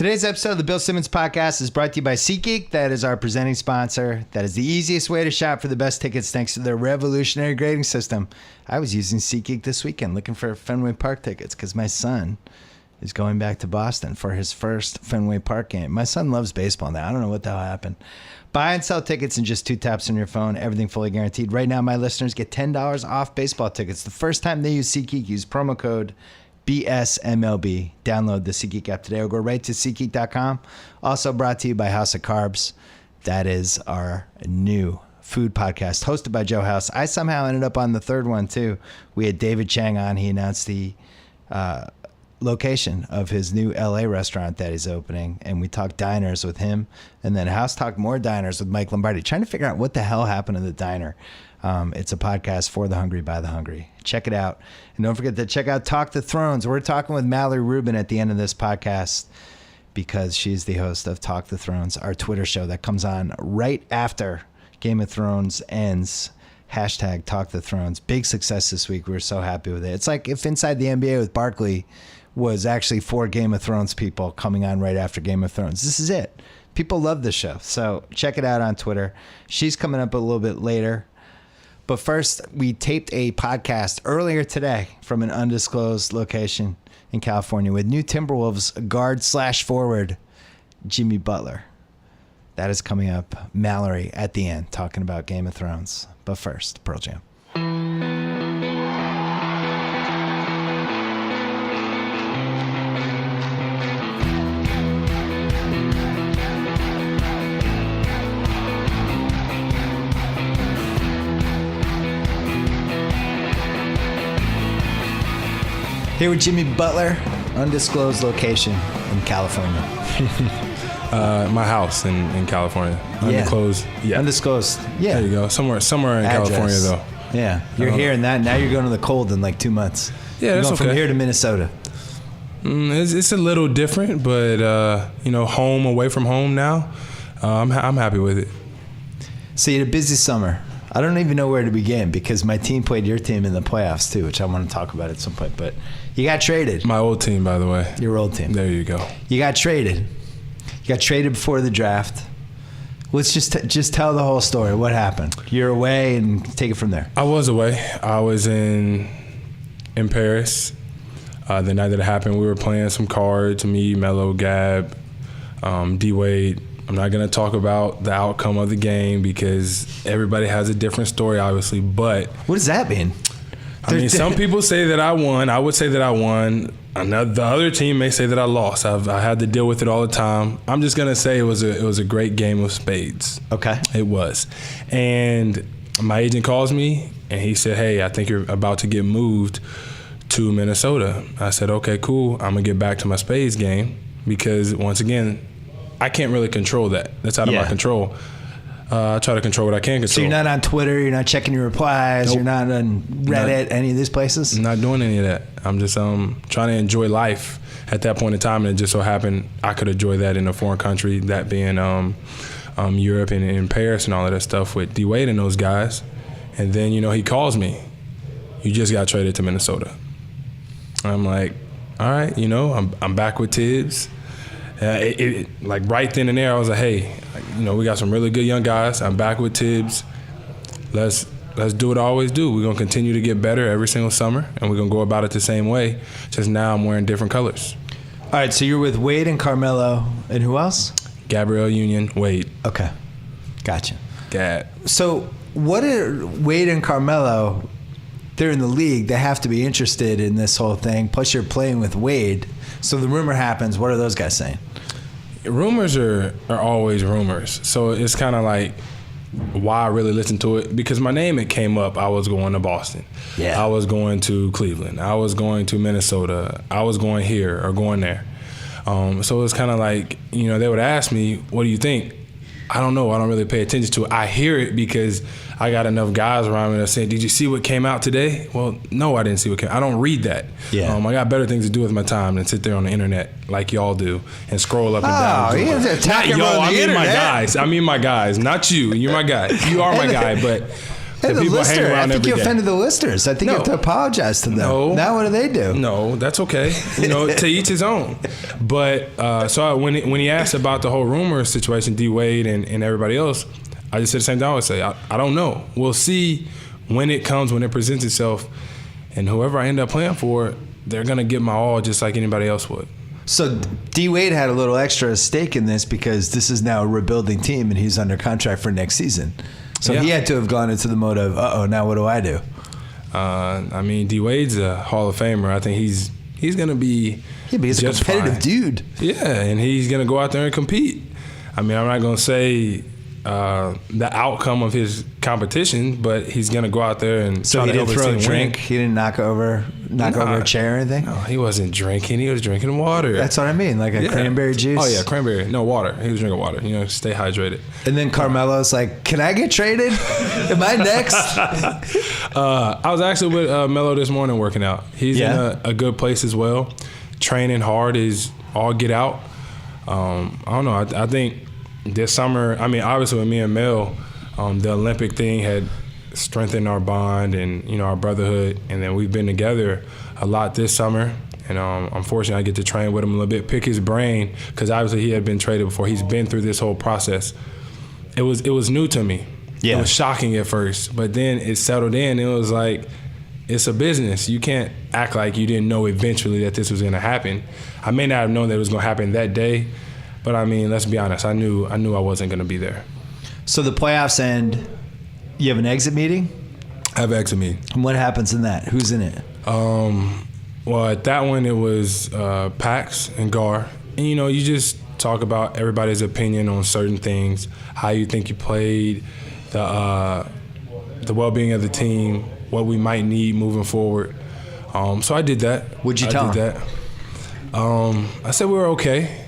Today's episode of the Bill Simmons Podcast is brought to you by SeatGeek. That is our presenting sponsor. That is the easiest way to shop for the best tickets thanks to their revolutionary grading system. I was using SeatGeek this weekend looking for Fenway Park tickets because my son is going back to Boston for his first Fenway Park game. My son loves baseball now. I don't know what the hell happened. Buy and sell tickets in just 2 taps on your phone. Everything fully guaranteed. Right now, my listeners get $10 off baseball tickets. The first time they use SeatGeek, use promo code BSMLB. Download the SeatGeek app today or go right to SeatGeek.com. Also brought to you by House of Carbs. That is our new food podcast hosted by Joe House. I somehow ended up on the third one too. We had David Chang on. He announced the location of his new LA restaurant that he's opening, and we talked diners with him, and then House talked more diners with Mike Lombardi, trying to figure out what the hell happened to the diner. It's a podcast for the hungry by the hungry. Check it out. And don't forget to check out Talk the Thrones. We're talking with Mallory Rubin at the end of this podcast because she's the host of Talk the Thrones, our Twitter show that comes on right after Game of Thrones ends. Hashtag Talk the Thrones. Big success this week. We were so happy with it. It's like if Inside the NBA with Barkley was actually 4 Game of Thrones people coming on right after Game of Thrones. This is it. People love this show. So check it out on Twitter. She's coming up a little bit later. But first, we taped a podcast earlier today from an undisclosed location in California with new Timberwolves guard/forward Jimmy Butler. That is coming up. Mallory at the end talking about Game of Thrones. But first, Pearl Jam. Here with Jimmy Butler, undisclosed location in California. My house in California. Undisclosed. Yeah. Undisclosed. Yeah. There you go. Somewhere in Address. California, though. Yeah. You're here and that. Now you're going to the cold in like 2 months. Yeah, you're that's going okay. from here to Minnesota. It's a little different, but home away from home now. I'm happy with it. So you had a busy summer. I don't even know where to begin because my team played your team in the playoffs too, which I want to talk about at some point. But you got traded. My old team, by the way. Your old team. There you go. You got traded. You got traded before the draft. Let's just tell the whole story. What happened? You're away and take it from there. I was away. I was in Paris. The night that it happened, we were playing some cards. Me, Melo, Gab, D-Wade. I'm not going to talk about the outcome of the game because everybody has a different story, obviously. But what does that mean? Some people say that I won. I would say that I won. The other team may say that I lost. I had to deal with it all the time. I'm just going to say it was a great game of spades. Okay. It was. And my agent calls me, and he said, hey, I think you're about to get moved to Minnesota. I said, okay, cool. I'm going to get back to my spades game because, once again, I can't really control that. That's out of my control. I try to control what I can control. So you're not on Twitter, you're not checking your replies, Nope. You're not on Reddit, any of these places? I'm not doing any of that. I'm just trying to enjoy life at that point in time, and it just so happened I could enjoy that in a foreign country, that being Europe and in Paris and all of that stuff with D-Wade and those guys. And then, he calls me. You just got traded to Minnesota. I'm like, all right, I'm back with Thibs. Like right then and there, I was like, hey, we got some really good young guys. I'm back with Thibs. Let's do what I always do. We're going to continue to get better every single summer, and we're going to go about it the same way. Just now I'm wearing different colors. All right, so you're with Wade and Carmelo, and who else? Gabrielle Union, Wade. Okay, gotcha. Gad. So what are Wade and Carmelo, they're in the league, they have to be interested in this whole thing, plus you're playing with Wade. So the rumor happens, what are those guys saying? Rumors are always rumors. So it's kind of like why I really listen to it. Because my name, it came up. I was going to Boston. Yeah. I was going to Cleveland. I was going to Minnesota. I was going here or going there. So it's kind of like, they would ask me, what do you think? I don't know. I don't really pay attention to it. I hear it because I got enough guys around me that saying, did you see what came out today? Well, no, I didn't see what came out. I don't read that. Yeah. I got better things to do with my time than sit there on the internet like y'all do and scroll up and down. Not y'all, I mean my guys. I mean my guys, not you. You're my guy. You are my guy, but Hey, the people I hang listener, I around think every you day. offended the listeners. I think you have to apologize to them. No. Now what do they do? No, that's okay. To each his own. But so when he asked about the whole rumor situation, D Wade and everybody else, I just said the same thing I would say. I don't know. We'll see when it comes, when it presents itself, and whoever I end up playing for, they're gonna give my all just like anybody else would. So D Wade had a little extra stake in this because this is now a rebuilding team and he's under contract for next season. So he had to have gone into the mode of, now what do I do? I mean, D Wade's a Hall of Famer. I think he's gonna be but he's a competitive dude. Yeah, and he's gonna go out there and compete. I mean, I'm not gonna say the outcome of his competition, but he's gonna go out there and so try he to help didn't throw a his team drink. win. He didn't knock over a chair or anything. No, he wasn't drinking. He was drinking water. That's what I mean, like a cranberry juice. Oh yeah, cranberry. No, water. He was drinking water. Stay hydrated. And then Carmelo's like, "Can I get traded? Am I next?" I was actually with Melo this morning working out. He's in a good place as well. Training hard is all get out. I don't know. I think this summer, I mean, obviously with me and Mel, the Olympic thing had strengthened our bond and, our brotherhood. And then we've been together a lot this summer. And unfortunately, I get to train with him a little bit, pick his brain, because obviously he had been traded before. He's been through this whole process. It was new to me. Yeah. It was shocking at first, but then it settled in. It was like, it's a business. You can't act like you didn't know eventually that this was going to happen. I may not have known that it was going to happen that day, but I mean, let's be honest. I knew I wasn't going to be there. So the playoffs end. You have an exit meeting? I have an exit meeting. And what happens in that? Who's in it? Well, at that one, it was Pax and Gar. And, you just talk about everybody's opinion on certain things, how you think you played, the well-being of the team, what we might need moving forward. So I did that. What'd you tell him? I said we were okay.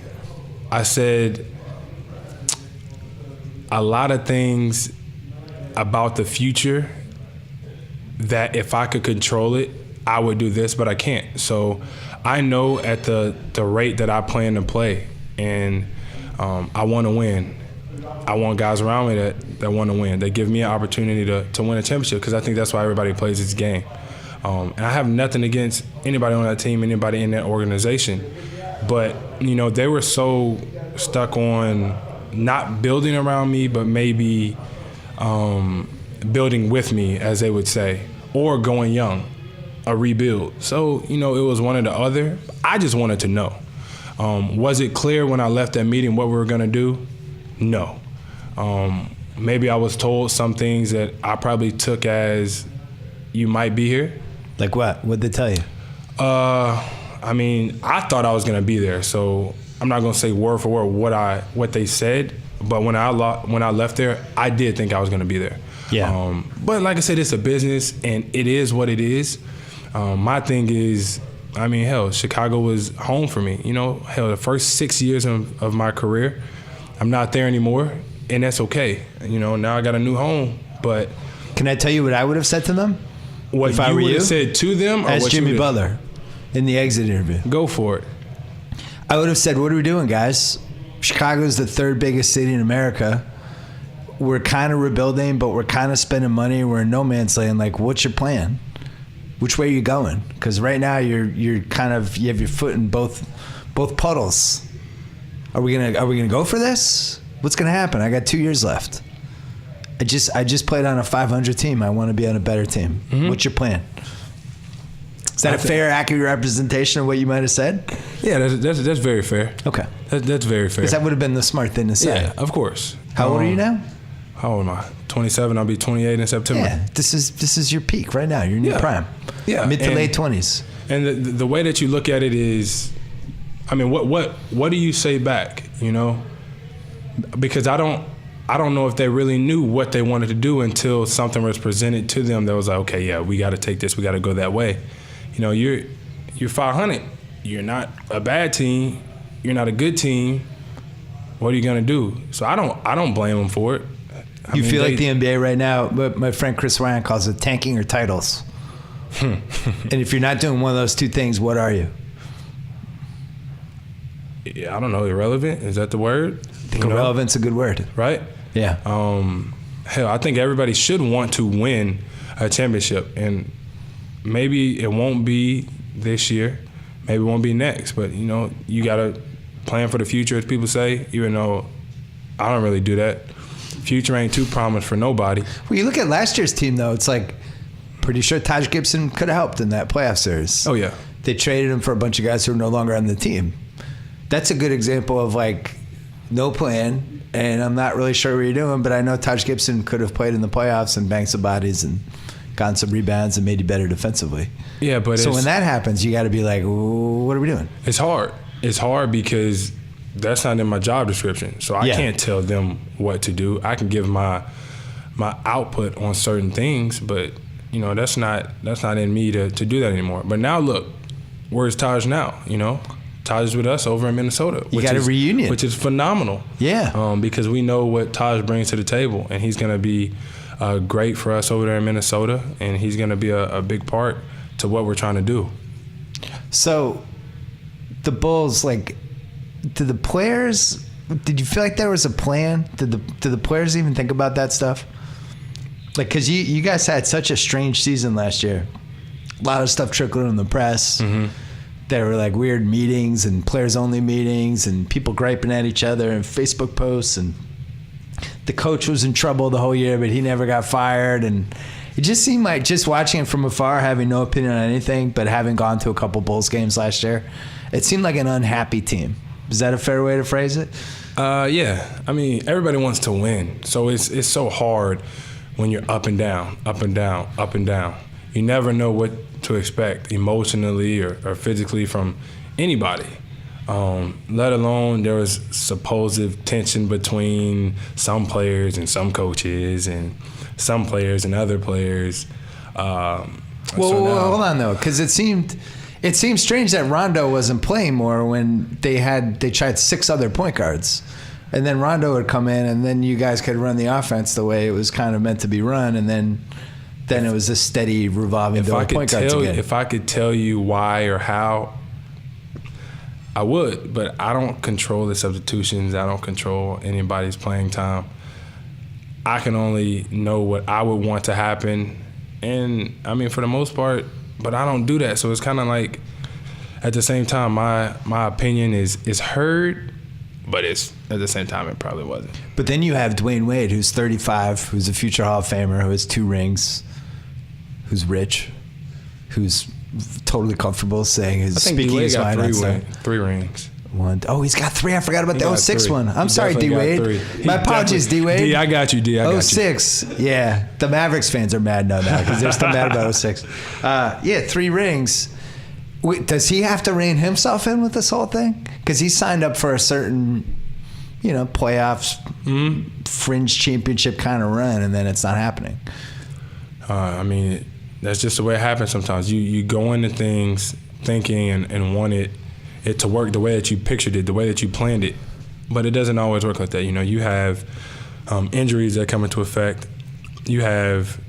I said a lot of things about the future that if I could control it, I would do this, but I can't. So I know at the rate that I plan to play, and I want to win. I want guys around me that want to win. They give me an opportunity to win a championship, because I think that's why everybody plays this game. And I have nothing against anybody on that team, anybody in that organization. But, they were so stuck on not building around me, but maybe building with me, as they would say, or going young, a rebuild. So, it was one or the other. I just wanted to know. Was it clear when I left that meeting what we were going to do? No. Maybe I was told some things that I probably took as you might be here. Like what? What'd they tell you? I mean, I thought I was going to be there, so I'm not going to say word for word what they said. But when I left there, I did think I was going to be there. Yeah. But like I said, it's a business, and it is what it is. My thing is, I mean, hell, Chicago was home for me. The first 6 years of my career, I'm not there anymore, and that's okay. Now I got a new home. But can I tell you what I would have said to them? What if I you were would you? have said to them? Or as what Jimmy Butler in the exit interview. Go for it. I would have said, what are we doing, guys? Chicago's the third biggest city in America. We're kind of rebuilding, but we're kind of spending money. We're in no man's land. Like, what's your plan? Which way are you going? Because right now you're kind of, you have your foot in both puddles. Are we gonna go for this? What's gonna happen? I got 2 years left. I just played on a 500 team. I want to be on a better team. Mm-hmm. What's your plan? Is that a fair, accurate representation of what you might have said? Yeah, that's very fair. Okay. That's very fair. Because that would have been the smart thing to say. Yeah, of course. How old are you now? How old am I? 27. I'll be 28 in September. Yeah, this is your peak right now. You're in your prime. Yeah, mid to late 20s. And the way that you look at it is, I mean, what do you say back? Because I don't know if they really knew what they wanted to do until something was presented to them that was like, okay, yeah, we got to take this, we got to go that way. You're 500. You're not a bad team. You're not a good team. What are you gonna do? So I don't blame them for it. I mean, feel like the NBA right now, my friend Chris Ryan calls it tanking or titles. And if you're not doing one of those two things, what are you? Yeah, I don't know. Irrelevant? Is that the word? I think irrelevant's a good word. Right? Yeah. hell, I think everybody should want to win a championship. And maybe it won't be this year. Maybe it won't be next. But, you got to plan for the future, as people say, even though I don't really do that. Future ain't too promised for nobody. Well, you look at last year's team, though, it's like pretty sure Taj Gibson could have helped in that playoff series. Oh, yeah. They traded him for a bunch of guys who are no longer on the team. That's a good example of, like, no plan, and I'm not really sure what you're doing, but I know Taj Gibson could have played in the playoffs and banged some bodies and gotten some rebounds and made you better defensively. Yeah, but so when that happens, you got to be like, what are we doing? It's hard. It's hard because that's not in my job description. So I can't tell them what to do. I can give my output on certain things, but that's not in me to do that anymore. But now look, where's Taj now? Taj is with us over in Minnesota. You got a reunion, which is phenomenal. Yeah. Because we know what Taj brings to the table, and he's going to be great for us over there in Minnesota, and he's going to be a big part to what we're trying to do. So, the Bulls, like, did you feel like there was a plan? Did the players even think about that stuff? Like, because you guys had such a strange season last year. A lot of stuff trickled in the press. Mm-hmm. There were, like, weird meetings and players-only meetings and people griping at each other and Facebook posts. And the coach was in trouble the whole year, but he never got fired. And it just seemed like, just watching it from afar, having no opinion on anything, but having gone to a couple Bulls games last year, it seemed like an unhappy team. Is that a fair way to phrase it? Yeah. I mean, everybody wants to win. So it's so hard when you're up and down, up and down, up and down. You never know what to expect emotionally or physically from anybody. Let alone there was supposed tension between some players and some coaches and some players and other players. Well, hold on, though, because it seemed strange that Rondo wasn't playing more when they tried 6 other point guards. And then Rondo would come in, and then you guys could run the offense the way it was kind of meant to be run, and then it was a steady revolving door of point guards again. If I could tell you why or how, I would, but I don't control the substitutions. I don't control anybody's playing time. I can only know what I would want to happen, and I mean, for the most part, but I don't do that. So it's kind of like, at the same time, my opinion is heard, but it's at the same time it probably wasn't. But then you have Dwayne Wade, who's 35, who's a future Hall of Famer, who has 2 rings, who's rich, who's totally comfortable saying his speaking his mind on stuff. 3 rings. 1. Oh, he's got 3. I forgot about the 06 one. I'm sorry, D Wade. My apologies, D Wade. D, I got you. D, I got you. 06. Yeah, the Mavericks fans are mad now because they're still mad about 06. 3 rings. Wait, does he have to rein himself in with this whole thing? Because he signed up for a certain, playoffs, fringe championship kind of run, and then it's not happening. I mean, that's just the way it happens sometimes. You go into things thinking and want it to work the way that you pictured it, the way that you planned it, but it doesn't always work like that. You have injuries that come into effect. You have,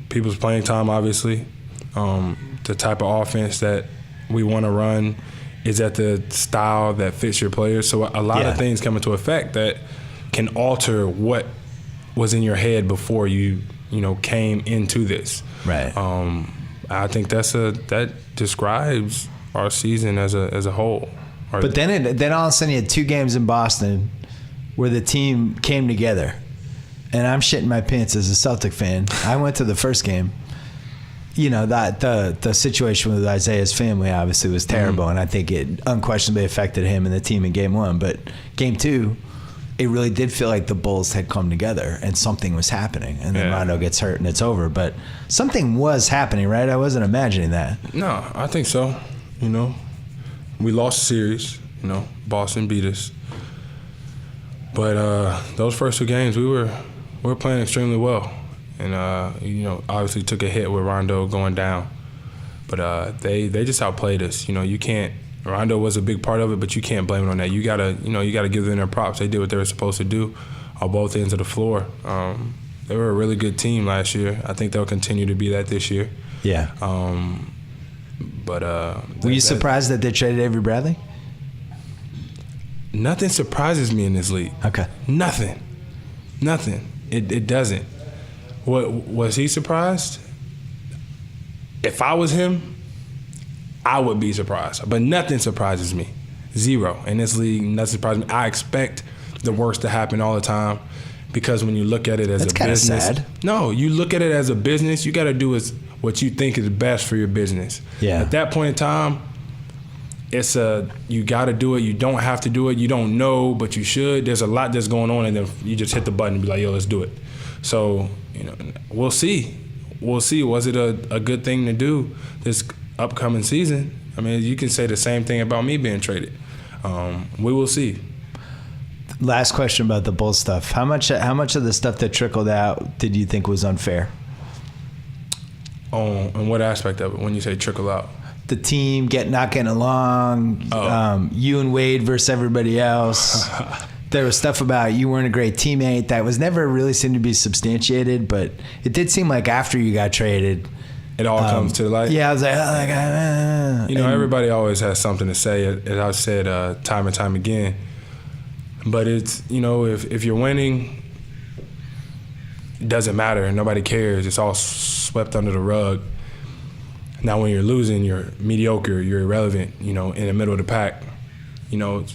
people's playing time, obviously. The type of offense that we want to run is at the style that fits your players. So a lot of things come into effect that can alter what was in your head before you came into this. Right. I think that describes our season as a whole. But then all of a sudden you had 2 games in Boston where the team came together, and I'm shitting my pants as a Celtic fan. I went to the first game. That the situation with Isaiah's family obviously was terrible, and I think it unquestionably affected him and the team in game 1. But game 2, it really did feel like the Bulls had come together and something was happening. And then Rondo gets hurt and it's over. But something was happening, right? I wasn't imagining that. No, I think so. We lost the series. Boston beat us. But those first 2 games, we were playing extremely well. And, obviously took a hit with Rondo going down. But they just outplayed us. You can't – Rondo was a big part of it, but you can't blame it on that. You got to give them their props. They did what they were supposed to do on both ends of the floor. They were a really good team last year. I think they'll continue to be that this year. Yeah. Were you surprised that they traded Avery Bradley? Nothing surprises me in this league. Okay. Nothing. It doesn't. What was he surprised? If I was him, I would be surprised. But nothing surprises me. Zero. In this league, nothing surprises me. I expect the worst to happen all the time because when you look at it as a business. That's kind of sad. No, you look at it as a business, you got to do what you think is best for your business. Yeah. At that point in time, you got to do it. You don't have to do it. You don't know, but you should. There's a lot that's going on, and then you just hit the button and be like, yo, let's do it. So, we'll see. We'll see. Was it a good thing to do this upcoming season? I mean, you can say the same thing about me being traded. We will see. Last question about the Bulls stuff. How much of the stuff that trickled out did you think was unfair? In what aspect of it when you say trickle out? The team not getting along, you and Wade versus everybody else. There was stuff about you weren't a great teammate that was never really seemed to be substantiated, but it did seem like after you got traded, it all comes to the light. Yeah, I was like, everybody always has something to say, as I've said time and time again. But it's, if you're winning, it doesn't matter. Nobody cares. It's all swept under the rug. Now, when you're losing, you're mediocre, you're irrelevant, in the middle of the pack.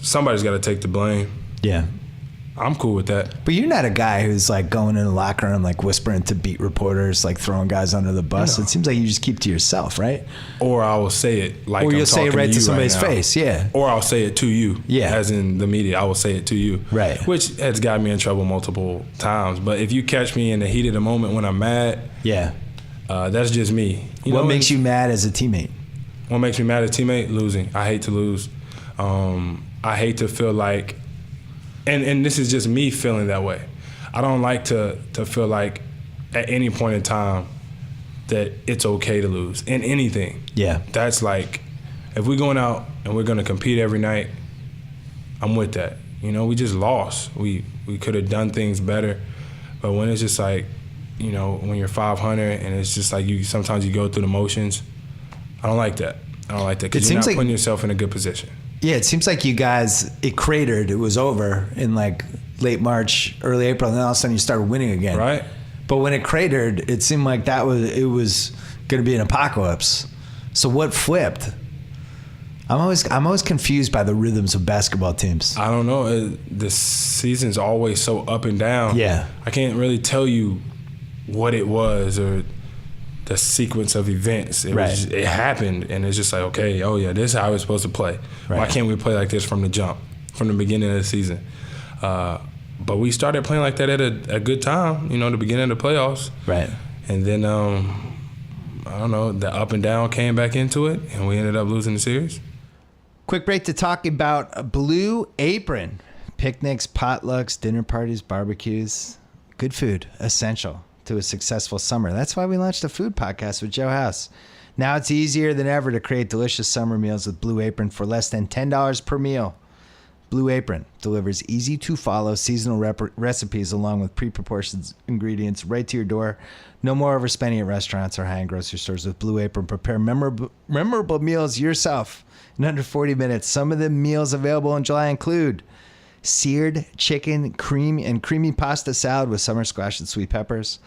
Somebody's got to take the blame. Yeah. I'm cool with that. But you're not a guy who's like going in the locker room, like whispering to beat reporters, like throwing guys under the bus. It seems like you just keep to yourself, right? Or I will say it like or you'll say it right to somebody's right face, yeah. Or I'll say it to you, yeah. As in the media, I will say it to you, right? Which has got me in trouble multiple times. But if you catch me in the heat of the moment when I'm mad, yeah, that's just me. What makes you mad as a teammate? What makes me mad as a teammate? Losing. I hate to lose. I hate to feel like. And this is just me feeling that way. I don't like to feel like at any point in time that it's okay to lose in anything. Yeah. That's like, if we're going out and we're going to compete every night, I'm with that. We just lost. We could have done things better. But when it's just like, when you're 500 and it's just like sometimes you go through the motions, I don't like that. I don't like that because you're not putting yourself in a good position. Yeah, it seems like you guys, it cratered. It was over in like late March, early April, and then all of a sudden you started winning again. Right. But when it cratered, it seemed like it was going to be an apocalypse. So what flipped? I'm always confused by the rhythms of basketball teams. I don't know. The season's always so up and down. Yeah. I can't really tell you what it was or the sequence of events. It happened, and it's just like, okay, oh yeah, this is how we're supposed to play. Right. Why can't we play like this from the jump, from the beginning of the season? But we started playing like that at a good time, the beginning of the playoffs. Right. And then, I don't know, the up and down came back into it, and we ended up losing the series. Quick break to talk about Blue Apron. Picnics, potlucks, dinner parties, barbecues. Good food, essential to a successful summer. That's why we launched a food podcast with Joe House. Now it's easier than ever to create delicious summer meals with Blue Apron for less than $10 per meal. Blue Apron delivers easy-to-follow seasonal recipes along with pre-proportioned ingredients right to your door. No more overspending at restaurants or high-end grocery stores. With Blue Apron, prepare memorable meals yourself in under 40 minutes. Some of the meals available in July include seared chicken, creamy pasta salad with summer squash and sweet peppers,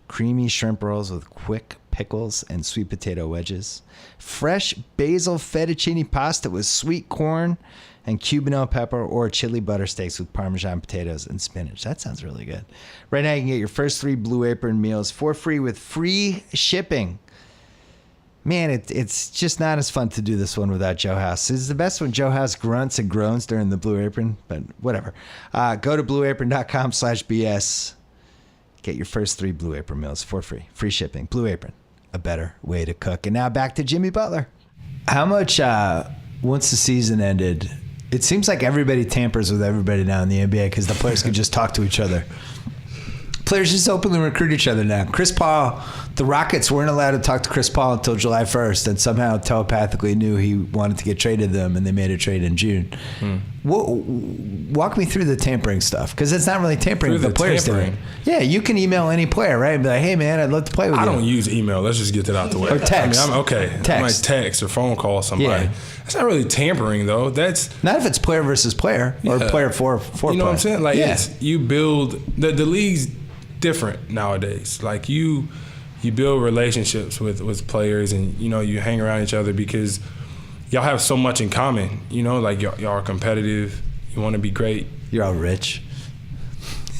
creamy shrimp rolls with quick pickles and sweet potato wedges, fresh basil fettuccine pasta with sweet corn and Cubano pepper, or chili butter steaks with Parmesan potatoes and spinach. That sounds really good. Right now you can get your first 3 Blue Apron meals for free with free shipping. Man, it's just not as fun to do this one without Joe House. This is the best when Joe House grunts and groans during the Blue Apron, but whatever. Go to blueapron.com/BS. Get your first 3 Blue Apron meals for free. Free shipping. Blue Apron, a better way to cook. And now back to Jimmy Butler. How much, once the season ended, it seems like everybody tampers with everybody now in the NBA because the players can just talk to each other. Players just openly recruit each other now. Chris Paul, the Rockets weren't allowed to talk to Chris Paul until July 1st and somehow telepathically knew he wanted to get traded to them, and they made a trade in June. Walk me through the tampering stuff, because it's not really tampering with the players doing. Yeah, you can email any player, right? And be like, hey, man, I'd love to play with you. I don't use email. Let's just get that out the way. Or text. I might text or phone call somebody. Yeah. That's not really tampering, though. That's not if it's player versus player or player for You know what I'm saying? Like, you build the league's different nowadays. Like you build relationships with players, and you hang around each other because y'all have so much in common. Like y'all are competitive. You want to be great. You're all rich.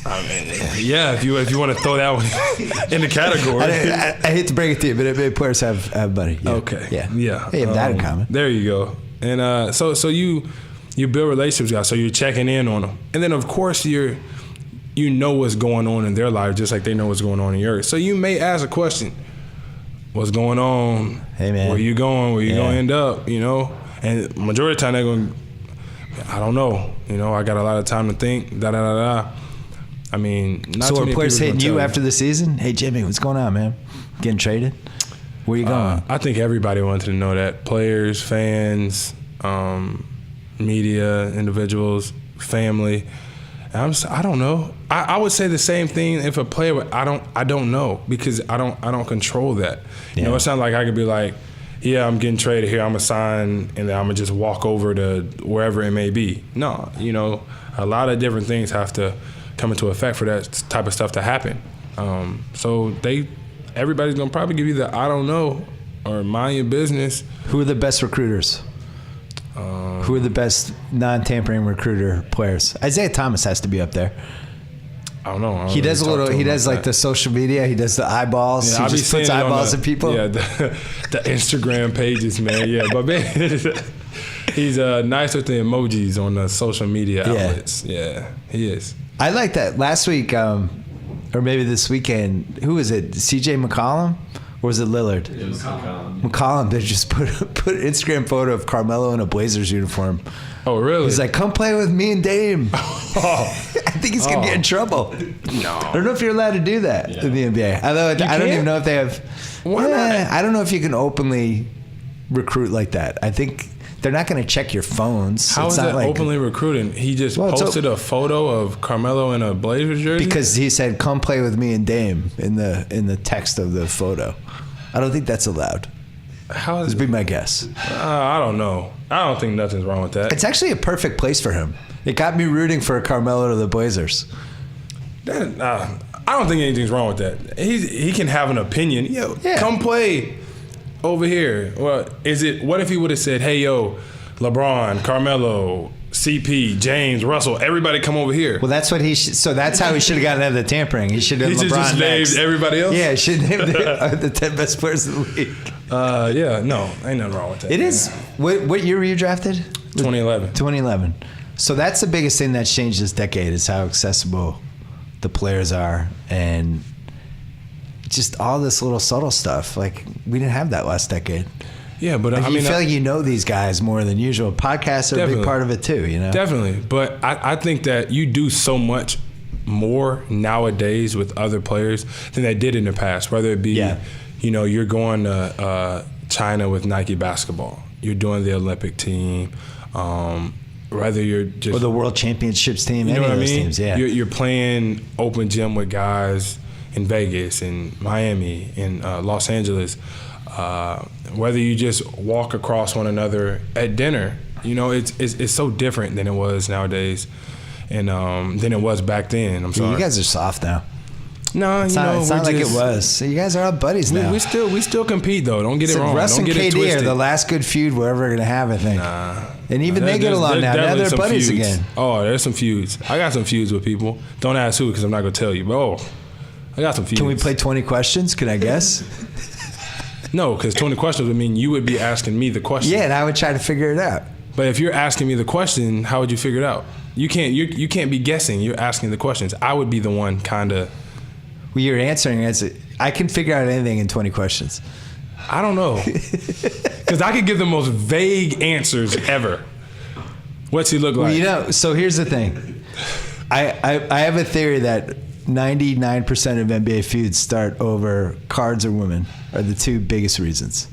I mean, yeah, if you want to throw that one in the category. I hate to break it to you, but NBA players have money. Yeah. Okay. Yeah. They have that in common. There you go. And so you build relationships with guys. So you're checking in on them, and then of course you know what's going on in their life, just like they know what's going on in yours. So you may ask a question: what's going on? Hey man, where you going? Where you gonna end up? And majority of the time they're going, I don't know. I got a lot of time to think. Da da da da. I mean, not so too are many players people hitting you after the season? Hey Jimmy, what's going on, man? Getting traded? Where you going? I think everybody wanted to know that. Players, fans, media, individuals, family. And I don't know. I would say the same thing if a player. I don't know because I don't control that. Yeah. It's not like I could be like, yeah, I'm getting traded here. I'm gonna sign, and then I'm gonna just walk over to wherever it may be. No, a lot of different things have to come into effect for that type of stuff to happen. So everybody's gonna probably give you the I don't know or mind your business. Who are the best recruiters? Who are the best non-tampering recruiter players? Isaiah Thomas has to be up there. I don't know. He does like the social media. He does the eyeballs. Yeah, he just puts eyeballs at people. Yeah, the Instagram pages, man. Yeah, but man, he's nice with the emojis on the social media outlets. Yeah, he is. I like that. Last week, or maybe this weekend, who was it? CJ McCollum? Or was it Lillard? It was McCollum. McCollum, they just put an Instagram photo of Carmelo in a Blazers uniform. Oh, really? He's like, come play with me and Dame. I think he's going to get in trouble. No. I don't know if you're allowed to do that in the NBA. Although I don't even know if they have. Why not? I don't know if you can openly recruit like that. I think they're not going to check your phones. How is that openly recruiting? He just posted a photo of Carmelo in a Blazers jersey? Because he said, come play with me and Dame in the text of the photo. I don't think that's allowed. How is this? Would be my guess. I don't know. I don't think nothing's wrong with that. It's actually a perfect place for him. It got me rooting for Carmelo to the Blazers. I don't think anything's wrong with that. He can have an opinion. Come play over here. Well, what if he would have said, hey, yo, LeBron, Carmelo, CP, James, Russell, everybody come over here. Well, that's what so that's how he should have gotten out of the tampering. He should have LeBron just named everybody else? Yeah, he should have named the 10 best players in the league. Yeah, no, ain't nothing wrong with that. It is. What year were you drafted? 2011. 2011. So that's the biggest thing that's changed this decade is how accessible the players are and just all this little subtle stuff. Like, we didn't have that last decade. Yeah, but I feel like you know these guys more than usual. Podcasts are a big part of it too, Definitely, but I think that you do so much more nowadays with other players than they did in the past. Whether it be, you're going to China with Nike basketball, you're doing the Olympic team, whether you're just or the World Championships team, you know any what of those I mean? teams. Yeah, you're playing open gym with guys in Vegas, in Miami, in Los Angeles. Whether you just walk across one another at dinner, it's so different than it was nowadays, and than it was back then. I'm sorry. You guys are soft now. No, it's not like it was. So you guys are all buddies now. We still compete though. Don't get it wrong. Russ Don't and get it KD twisted. are the last good feud we're ever gonna have, I think. Nah. And even they get along now. Now they're buddies feuds. again. Oh, there's some feuds. I got some feuds with people. Don't ask who because I'm not gonna tell you. But I got some feuds. Can we play 20 questions? Can I guess? No, because 20 questions would mean you would be asking me the question. Yeah, and I would try to figure it out. But if you're asking me the question, how would you figure it out? You can't be guessing. You're asking the questions. I would be the one kind of. Well, you're answering it. I can figure out anything in 20 questions. I don't know. Because I could give the most vague answers ever. What's he look like? Well, so here's the thing. I have a theory that 99% of NBA feuds start over cards or women are the two biggest reasons.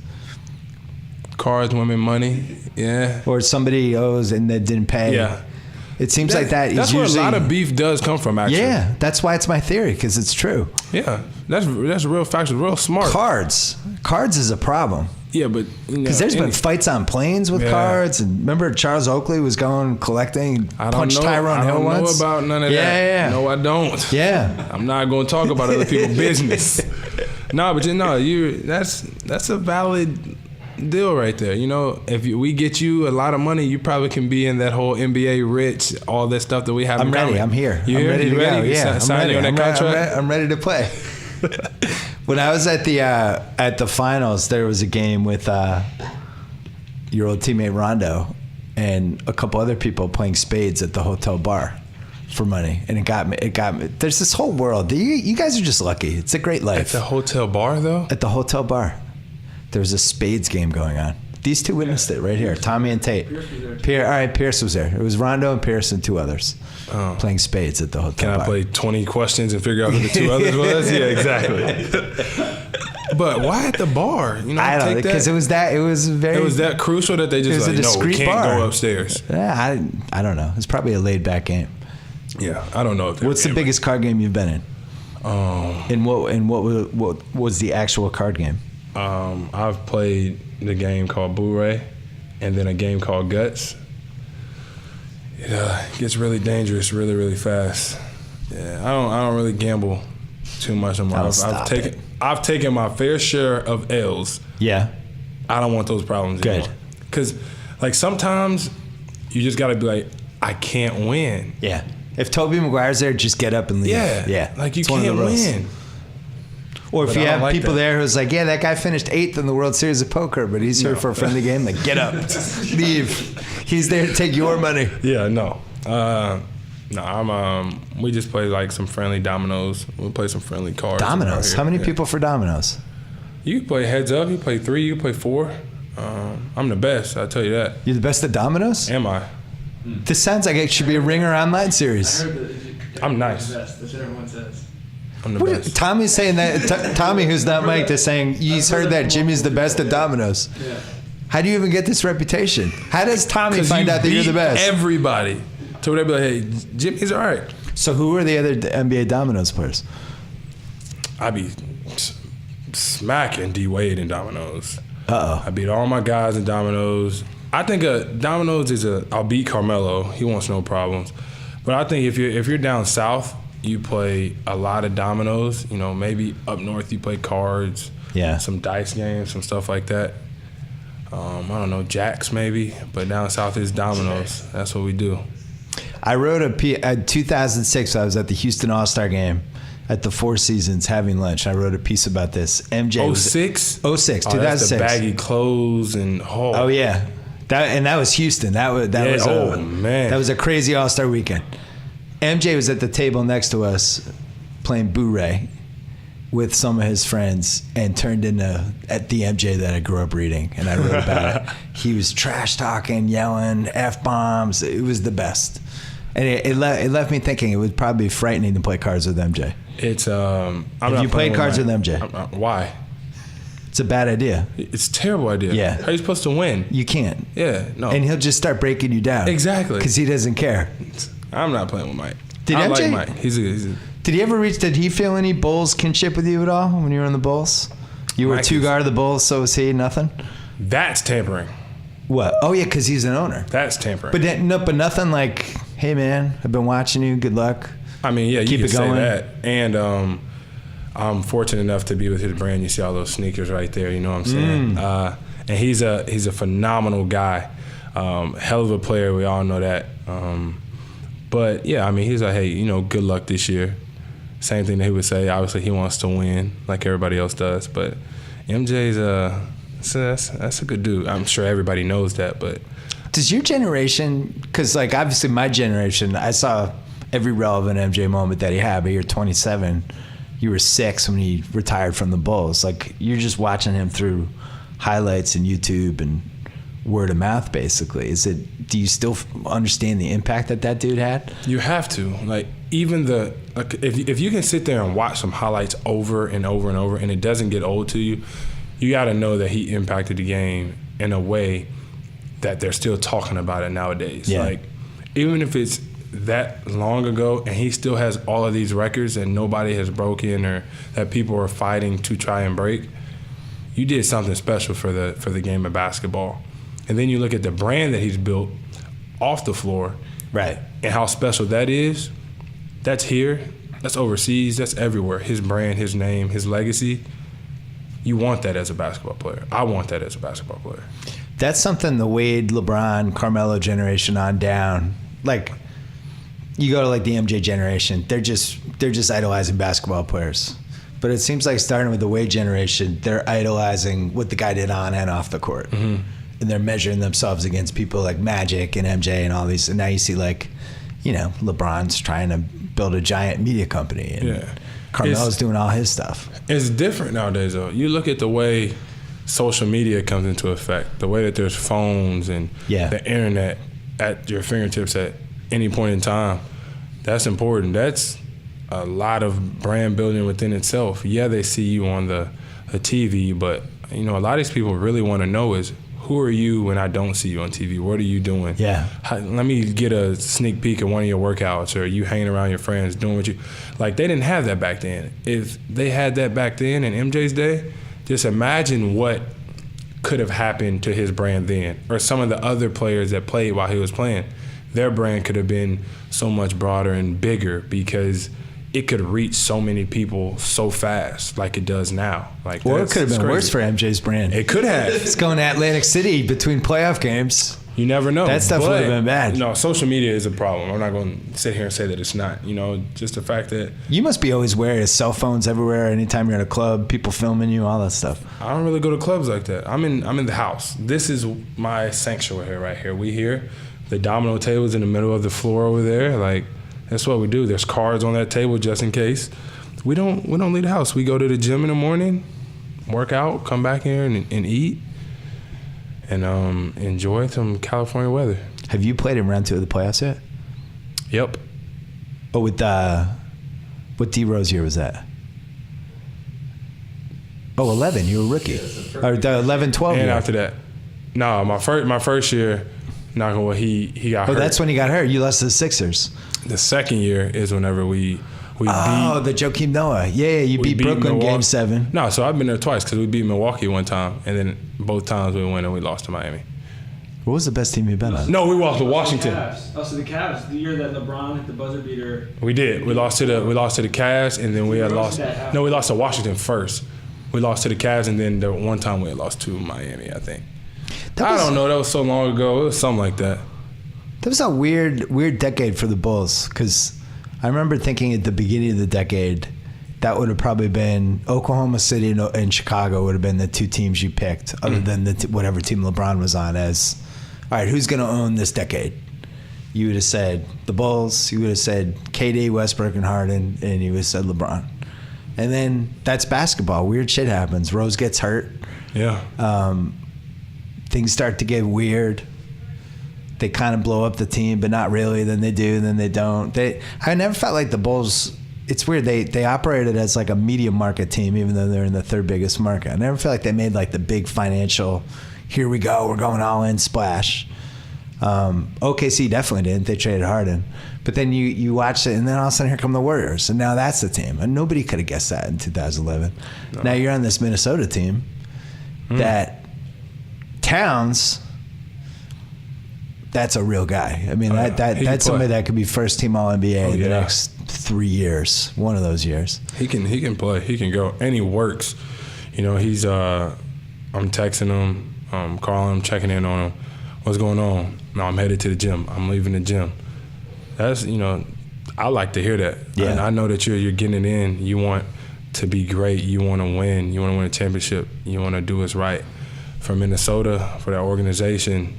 Cards, women, money, yeah. Or somebody owes and they didn't pay. Yeah. It seems like that is where usually a lot of beef does come from, actually. Yeah, that's why it's my theory, because it's true. Yeah, that's a real fact. It's real smart. Cards is a problem. Yeah, but because there's been fights on planes with cards, and remember Charles Oakley was going collecting, punched Tyrone Hill once. I don't know about none of that. Yeah. No, I don't. Yeah, I'm not going to talk about other people's business. No, but that's a valid deal right there. If we get you a lot of money, you probably can be in that whole NBA rich, all that stuff that we have. I'm ready. I'm here. You I'm ready to go. Yeah, sign you on that contract. I'm ready to play. When I was at the finals, there was a game with your old teammate Rondo and a couple other people playing spades at the hotel bar for money, and it got me. There's this whole world. You guys are just lucky. It's a great life. At the hotel bar, though. At the hotel bar, there was a spades game going on. These two witnessed it right here. Tommy and Tate. Pierce was there. It was Rondo and Pierce and two others playing spades at the hotel bar. Can I play 20 questions and figure out who the two others was? Yeah, exactly. But why at the bar? I don't know, because it was that crucial that they just we can't go upstairs. Yeah, I don't know. It's probably a laid back game. Yeah, I don't know. What's the biggest card game you've been in? And what was the actual card game? I've played the game called Blu-ray, and then a game called Guts. It gets really dangerous really, really fast. Yeah, I don't really gamble too much anymore. I've taken my fair share of L's. Yeah. I don't want those problems anymore. Because sometimes you just got to be like, I can't win. Yeah. If Tobey Maguire's there, just get up and leave. Yeah. Like you can't win. Or if you have people there who's like, that guy finished 8th in the World Series of Poker, but he's here for a friendly game, like, get up, leave. He's there to take your money. Yeah, no. We just play some friendly dominoes. We'll play some friendly cards. Dominoes? How many people for dominoes? You can play heads up. You play 3. You can play 4. I'm the best. I'll tell you that. You're the best at dominoes? Am I? This sounds like it should be a Ringer Online series. I heard that I'm nice. That's what everyone says. I'm the best. Tommy's saying that. Tommy, who's not Mike, is saying he's heard that Jimmy's the best at dominoes. Yeah. How do you even get this reputation? How does Tommy find out that you're the best? Everybody. So they'd be like, hey, Jimmy's all right. So who are the other NBA dominoes players? I be smacking D Wade in dominoes. Uh-oh. I beat all my guys in dominoes. I think dominoes is I'll beat Carmelo. He wants no problems. But I think if you're down south, you play a lot of dominoes. Maybe up north you play cards. Yeah. Some dice games, some stuff like that. I don't know, jacks maybe. But down south is dominoes. That's what we do. I wrote in 2006, I was at the Houston All-Star game at the Four Seasons having lunch. I wrote a piece about this. MJ 06? 2006. That's the baggy clothes and Oh yeah. That was Houston. That was man. That was a crazy All-Star weekend. MJ was at the table next to us playing Blu-ray with some of his friends and turned into at the MJ that I grew up reading, and I wrote about it. He was trash talking, yelling, F-bombs. It was the best. And it left me thinking it would probably be frightening to play cards with MJ. It's Have you played cards with MJ? Why? It's a bad idea. It's a terrible idea. Yeah. How are you supposed to win? You can't. Yeah, no. And he'll just start breaking you down. Exactly. Because he doesn't care. I'm not playing with Mike. I like Mike. He's a Did he feel any Bulls kinship with you at all when you were in the Bulls? You were two guard of the Bulls, so was he? Nothing? That's tampering. What? Oh, yeah, because he's an owner. That's tampering. But nothing like, hey, man, I've been watching you. Good luck. I mean, yeah, Keep you it can going. say that. And I'm fortunate enough to be with his brand. You see all those sneakers right there. You know what I'm saying? And he's a phenomenal guy. Hell of a player. We all know that. But, yeah, I mean, he's like, hey, good luck this year. Same thing that he would say. Obviously, he wants to win like everybody else does. But MJ's that's a good dude. I'm sure everybody knows that. But does your generation, because, obviously my generation, I saw every relevant MJ moment that he had, but you're 27. You were 6 when he retired from the Bulls. You're just watching him through highlights and YouTube and word of mouth, basically. Do you still understand the impact that dude had? You have to. Even if you can sit there and watch some highlights over and over and over and it doesn't get old to you, you got to know that he impacted the game in a way that they're still talking about it nowadays. Yeah. Even if it's that long ago, and he still has all of these records that nobody has broken or that people are fighting to try and break. You did something special for the game of basketball. And then you look at the brand that he's built off the floor, right, and how special that is. That's here, that's overseas, that's everywhere. His brand, his name, his legacy. You want that as a basketball player. I want that as a basketball player. That's something the Wade, LeBron, Carmelo generation on down. Like, you go to like the MJ generation, they're just idolizing basketball players. But it seems like starting with the Wade generation, they're idolizing what the guy did on and off the court. Mm-hmm. And they're measuring themselves against people like Magic and MJ and all these. And now you see like, you know, LeBron's trying to build a giant media company. And Carmelo's doing all his stuff. It's different nowadays, though. You look at the way social media comes into effect, the way that there's phones and the internet at your fingertips at any point in time. That's important. That's a lot of brand building within itself. Yeah, they see you on the TV, but you know, a lot of these people really want to know is, who are you when I don't see you on TV? What are you doing? Yeah. Let me get a sneak peek at one of your workouts, or you hanging around your friends doing what you like. They didn't have that back then. If they had that back then in MJ's day, just imagine what could have happened to his brand then, or some of the other players that played while he was playing. Their brand could have been so much broader and bigger because it could reach so many people so fast like it does now. Like, or it could have been worse for MJ's brand. It could have. It's going to Atlantic City between playoff games. You never know. That stuff would have been bad. No, social media is a problem. I'm not going to sit here and say that it's not. You know, just the fact that you must be always wearing cell phones everywhere. Anytime you're at a club, people filming you, all that stuff. I don't really go to clubs like that. I'm in the house. This is my sanctuary right here. We here. The domino table's in the middle of the floor over there. Like, that's what we do. There's cards on that table just in case. We don't leave the house. We go to the gym in the morning, work out, come back here and eat, and enjoy some California weather. Have you played in round 2 of the playoffs yet? Yep. Oh, with what D Rose year was that? Oh, 11. You were a rookie. Or the 11-12 and year. After that, no, my first year. Not gonna. He got hurt. Oh, that's when he got hurt. You lost to the Sixers. The second year is whenever we beat. Oh, the Joakim Noah. Yeah, you beat Brooklyn Game 7. No, so I've been there twice because we beat Milwaukee one time, and then both times we went and we lost to Miami. What was the best team you've been on? No, we lost to Washington. The Cavs. The year that LeBron hit the buzzer beater. We did. We lost to the Cavs, and then we had lost. No, we lost to Washington first. We lost to the Cavs, and then the one time we had lost to Miami, I think. I don't know. That was so long ago. It was something like that. That was a weird decade for the Bulls, because I remember thinking at the beginning of the decade that would have probably been Oklahoma City and Chicago would have been the two teams you picked, other than whatever team LeBron was on. As, all right, who's going to own this decade? You would have said the Bulls. You would have said KD, Westbrook, and Harden, and you would have said LeBron. And then that's basketball. Weird shit happens. Rose gets hurt. Yeah. Things start to get weird. They kind of blow up the team, but not really. Then they do, then they don't. I never felt like the Bulls. It's weird. They operated as like a medium market team, even though they're in the third biggest market. I never felt like they made like the big financial, here we go, we're going all in splash. OKC definitely didn't. They traded Harden. But then you watch it, and then all of a sudden here come the Warriors, and now that's the team. And nobody could have guessed that in 2011. No. Now you're on this Minnesota team that Towns, that's a real guy. I mean, that's somebody that could be first team All-NBA in the next 3 years, one of those years. He can play. He can go, and he works. You know, he's I'm texting him, calling him, checking in on him. What's going on? No, I'm headed to the gym. I'm leaving the gym. That's, you know, I like to hear that. Yeah. I know that you're getting it in. You want to be great. You want to win. You want to win a championship. You want to do what's right. For Minnesota, for that organization,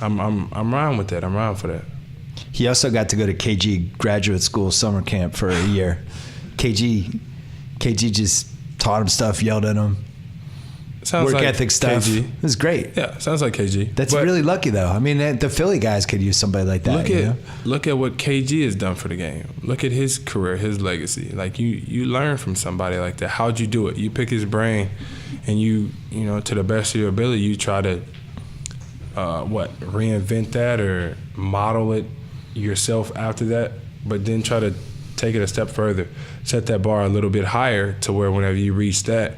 I'm riding with that. I'm riding for that. He also got to go to KG graduate school summer camp for a year. KG just taught him stuff, yelled at him. Sounds work like ethic stuff. KG. It was great. Yeah, sounds like KG. That's really lucky, though. I mean, the Philly guys could use somebody like that. Look at what KG has done for the game. Look at his career, his legacy. Like, you learn from somebody like that. How'd you do it? You pick his brain, and you know, to the best of your ability, you try to reinvent that or model it, yourself after that, but then try to take it a step further, set that bar a little bit higher to where whenever you reach that,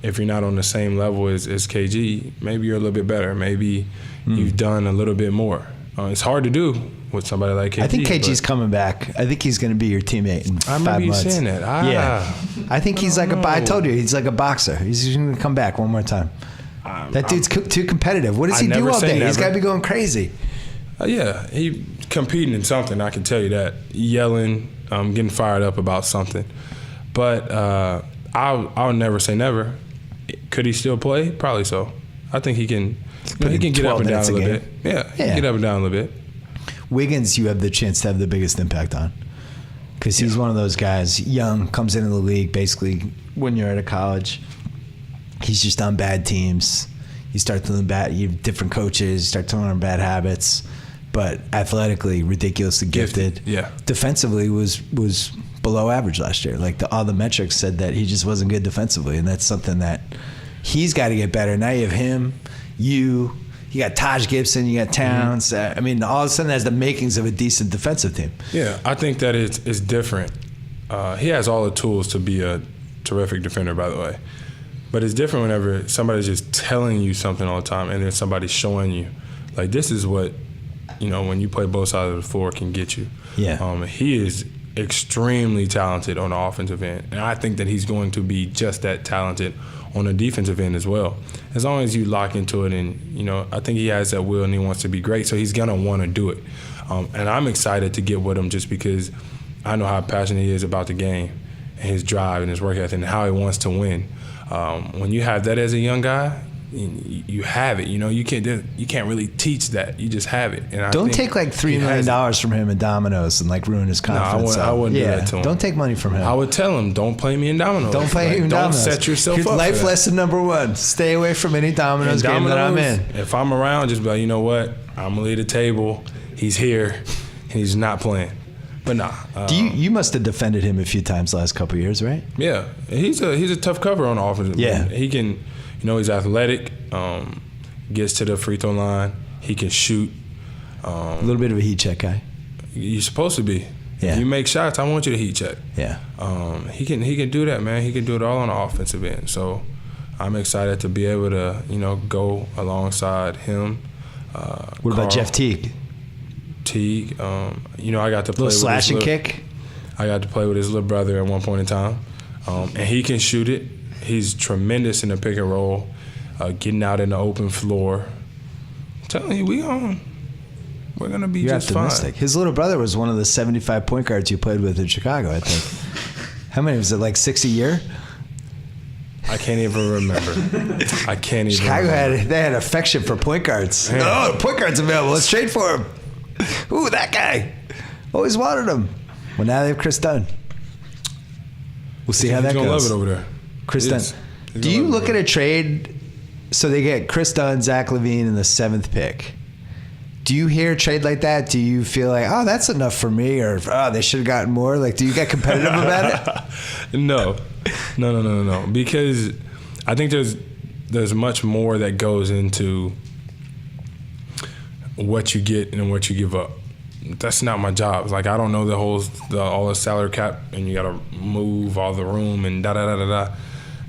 if you're not on the same level as KG, maybe you're a little bit better. Maybe you've done a little bit more. It's hard to do with somebody like KG. I think KG's coming back. I think he's going to be your teammate in 5 months. I remember you saying that. Yeah. I think he's like I told you, he's like a boxer. He's going to come back one more time. That dude's too competitive. What does he do all day? Never. He's got to be going crazy. Yeah, he competing in something, I can tell you that. Yelling, getting fired up about something. But I'll never say never. Could he still play? Probably so. I think he can. He can get up and down a little bit. Yeah, he can get up and down a little bit. Wiggins, you have the chance to have the biggest impact on, because he's one of those guys. Young, comes into the league basically when you're out of college. He's just on bad teams. You start to learn you have different coaches. You start to learn bad habits, but athletically ridiculously gifted. Yeah. Defensively was below average last year. Like all the metrics said that he just wasn't good defensively, and that's something that he's got to get better. Now you have him, you got Taj Gibson, you got Towns. I mean, all of a sudden has the makings of a decent defensive team. Yeah, I think that it's different. He has all the tools to be a terrific defender, by the way. But it's different whenever somebody's just telling you something all the time and then somebody's showing you. Like, this is what, when you play both sides of the floor can get you. Yeah. He is extremely talented on the offensive end. And I think that he's going to be just that talented on the defensive end as well. As long as you lock into it and, I think he has that will and he wants to be great, so he's going to want to do it. And I'm excited to get with him just because I know how passionate he is about the game and his drive and his work ethic and how he wants to win. When you have that as a young guy, you have it. You can't really teach that. You just have it. And don't take like $3 million from him in dominoes and like ruin his confidence. No, I wouldn't do that to him. Don't take money from him. I would tell him, don't play me in dominoes. Don't play me in dominoes. Don't set yourself up. Life lesson number 1: stay away from any dominoes game that I'm in. If I'm around, just be like, you know what? I'm gonna leave the table. He's here, and he's not playing. But nah. You must have defended him a few times the last couple of years, right? Yeah, he's a tough cover on offense. Yeah, he can. He's athletic. Gets to the free throw line. He can shoot. A little bit of a heat check guy. You're supposed to be. Yeah. If you make shots, I want you to heat check. Yeah. He can do that, man. He can do it all on the offensive end. So I'm excited to be able to go alongside him. What about Jeff Teague? I got to play with slash and kick. I got to play with his little brother at one point in time, and he can shoot it. He's tremendous in the pick and roll, getting out in the open floor. I'm telling you, we're gonna be just fine. His little brother was one of the 75 point guards you played with in Chicago, I think. How many was it? Like 6 a year? I can't even remember. Chicago had affection for point guards. Man. Oh, point guard's available. Let's trade for him. Ooh, that guy. Always wanted him. Well, now they have Chris Dunn. We'll see how that goes. He's going to love it over there. Chris Dunn. Do you look at a trade, so they get Chris Dunn, Zach LaVine, and the 7th pick. Do you hear a trade like that? Do you feel like, oh, that's enough for me, or they should have gotten more? Like, do you get competitive about it? No. Because I think there's much more that goes into what you get and what you give up. That's not my job. Like, I don't know all the salary cap, and you got to move all the room and da-da-da-da-da.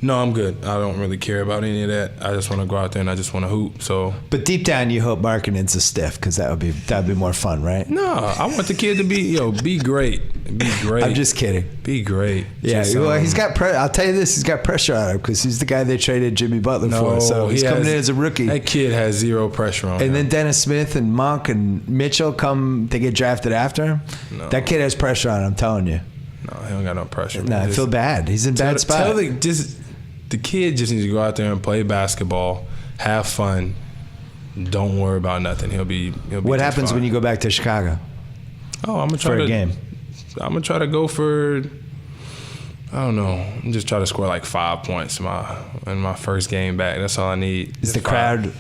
No, I'm good. I don't really care about any of that. I just want to go out there and I just want to hoop. So, but deep down, you hope Markkanen's a stiff, because that'd be more fun, right? No, I want the kid to be great. Be great. I'm just kidding. Be great. Yeah, well, he's got. I'll tell you this: he's got pressure on him, because he's the guy they traded Jimmy Butler for. So he's coming in as a rookie. That kid has zero pressure on him. And then Dennis Smith and Monk and Mitchell they get drafted after him. No. That kid has pressure on him. I'm telling you. No, he don't got no pressure. No, I feel bad. He's in a bad spot. The kid just needs to go out there and play basketball, have fun. Don't worry about nothing. He'll be. What happens when you go back to Chicago? Oh, I'm gonna try for a game. I'm gonna try to go for. I don't know. I'm just try to score like 5 points in my first game back. That's all I need. Is the crowd?